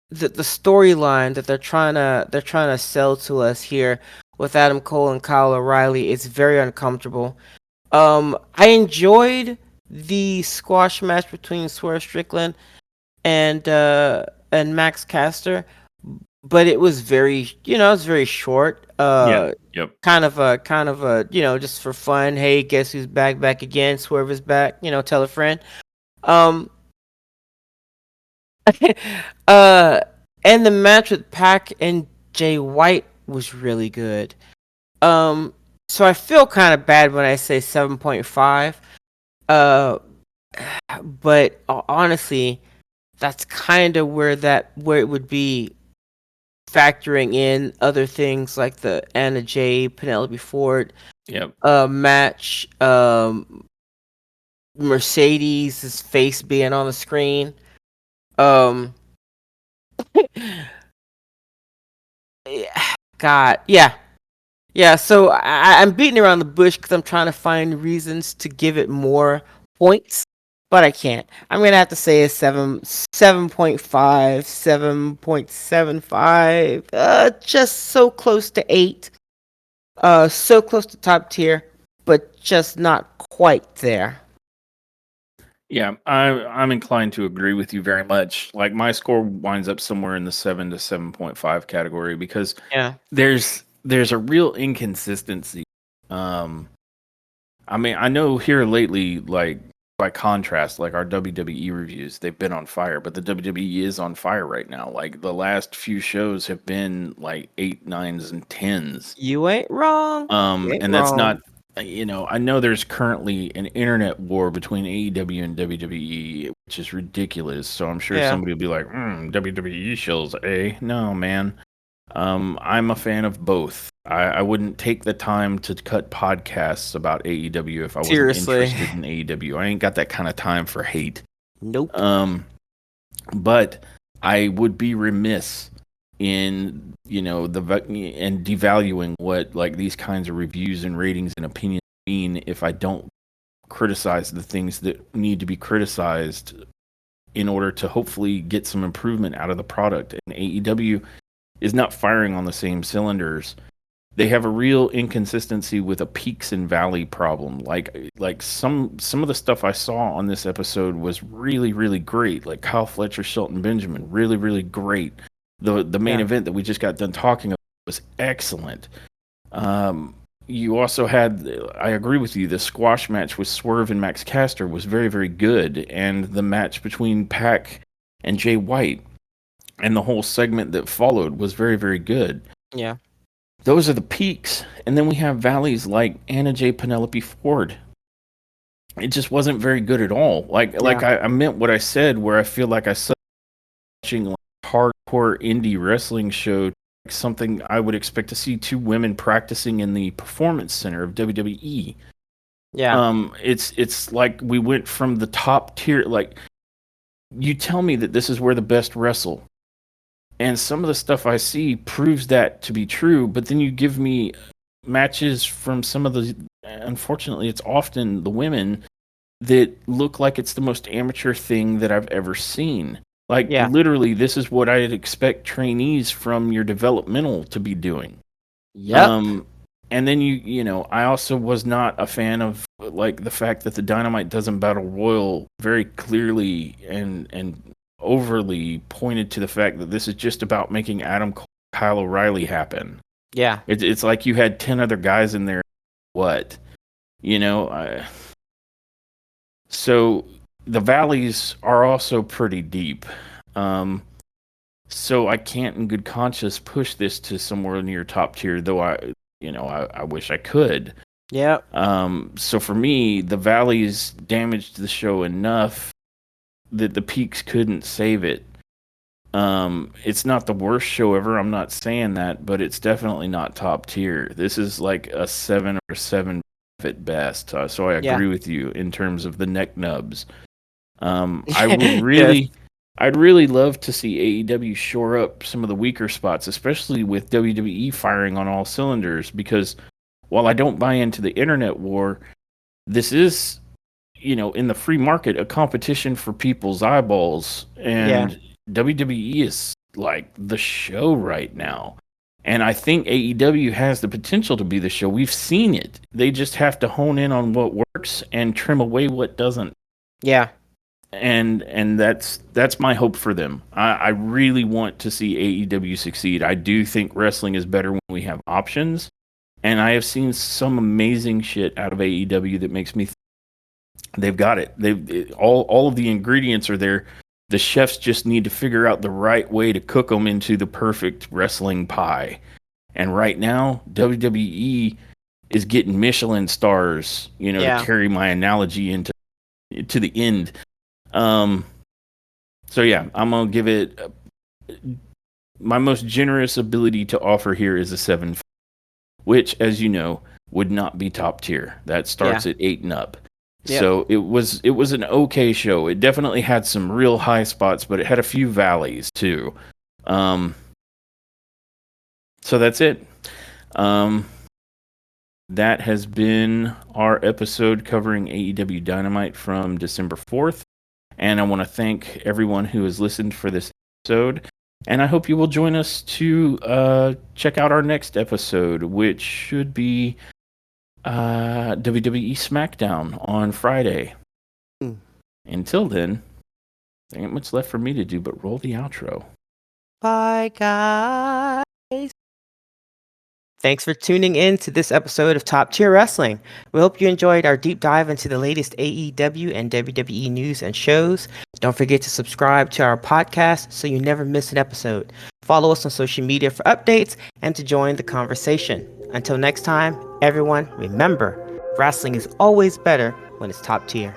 the storyline that they're trying to sell to us here with Adam Cole and Kyle O'Reilly is very uncomfortable. I enjoyed the squash match between Swerve Strickland and Max Caster, but it was very, it was very short. Yeah. Yep. Kind of a, just for fun. Hey, guess who's back again? Swerve is back. Tell a friend. Um, uh, and the match with Pac and Jay White was really good. Um, so I feel kind of bad when I say 7.5. Uh, but honestly, that's kind of where it would be, factoring in other things like the Anna Jay Penelope Ford Yep. match, Mercedes' face being on the screen. Um, God, yeah. Yeah, so I'm beating around the bush because I'm trying to find reasons to give it more points, but I can't. I'm gonna have to say a 7.5, 7.75. Just so close to 8. So close to top tier, but just not quite there. Yeah, I'm inclined to agree with you very much. Like my score winds up somewhere in the 7 to 7.5 category because Yeah, there's a real inconsistency. I mean, I know here lately, like by contrast, like our WWE reviews, they've been on fire, but the WWE is on fire right now. Like the last few shows have been like 8, 9s, and 10s. you ain't wrong. You ain't And that's wrong. not, I know there's currently an internet war between AEW and WWE, which is ridiculous. So I'm sure Yeah, somebody will be like, WWE shows, eh? No, man. I'm a fan of both. I wouldn't take the time to cut podcasts about AEW if I wasn't seriously. interested in AEW. I ain't got that kind of time for hate. Nope. But I would be remiss in and devaluing what like these kinds of reviews and ratings and opinions mean if I don't criticize the things that need to be criticized in order to hopefully get some improvement out of the product. And AEW is not firing on the same cylinders. They have a real inconsistency with a peaks and valley problem. Like some of the stuff I saw on this episode was really really great. Like Kyle Fletcher, Shelton Benjamin, really really great. The main Yeah, event that we just got done talking about was excellent. You also had, I agree with you, the squash match with Swerve and Max Caster was very very good, and the match between Pac and Jay White and the whole segment that followed was very very good. yeah, Those are the peaks, and then we have valleys like Anna J. Penelope Ford. It just wasn't very good at all. Like yeah, I meant what I said, where I feel like I saw watching like hardcore indie wrestling show, like something I would expect to see two women practicing in the performance center of WWE. Yeah. It's like we went from the top tier. Like, you tell me that this is where the best wrestle, and some of the stuff I see proves that to be true. But then you give me matches from some of the, unfortunately, it's often the women that look like it's the most amateur thing that I've ever seen. Like, Yeah. literally, this is what I'd expect trainees from your developmental to be doing. Yep. And then I also was not a fan of like the fact that the Dynamite doesn't battle royal very clearly and overly pointed to the fact that this is just about making Adam Cole, Kyle O'Reilly happen. Yeah. It's like you had 10 other guys in there. What, you know? So the valleys are also pretty deep. So I can't, in good conscience, push this to somewhere near top tier, though I wish I could. Yep. So for me, the valleys damaged the show enough that the peaks couldn't save it. It's not the worst show ever. I'm not saying that, but it's definitely not top tier. This is like a 7 or 7 at best. So I Yeah. agree with you in terms of the neck nubs. I would Yes. I'd really love to see AEW shore up some of the weaker spots, especially with WWE firing on all cylinders. Because while I don't buy into the internet war, this is, in the free market, a competition for people's eyeballs, Yeah. and WWE is like the show right now. And I think AEW has the potential to be the show. We've seen it. They just have to hone in on what works and trim away what doesn't. Yeah. And that's my hope for them. I really want to see AEW succeed. I do think wrestling is better when we have options, and I have seen some amazing shit out of AEW that makes me they've got it. All of the ingredients are there. The chefs just need to figure out the right way to cook them into the perfect wrestling pie. And right now, WWE is getting Michelin stars, to Yeah. carry my analogy into to the end. Um, so yeah, I'm gonna give it my most generous ability to offer here is a 7, which, as you know, would not be top tier. That starts Yeah. at 8 and up. Yep. So it was an okay show. It definitely had some real high spots, but it had a few valleys too. Um, so that's it. Um, that has been our episode covering AEW Dynamite from December 4th. And I want to thank everyone who has listened for this episode. And I hope you will join us to check out our next episode, which should be WWE SmackDown on Friday. Mm. Until then, there ain't much left for me to do but roll the outro. Bye, guys. Thanks for tuning in to this episode of Top Tier Wrestling. We hope you enjoyed our deep dive into the latest AEW and WWE news and shows. Don't forget to subscribe to our podcast so you never miss an episode. Follow us on social media for updates and to join the conversation. Until next time, everyone, remember, wrestling is always better when it's top tier.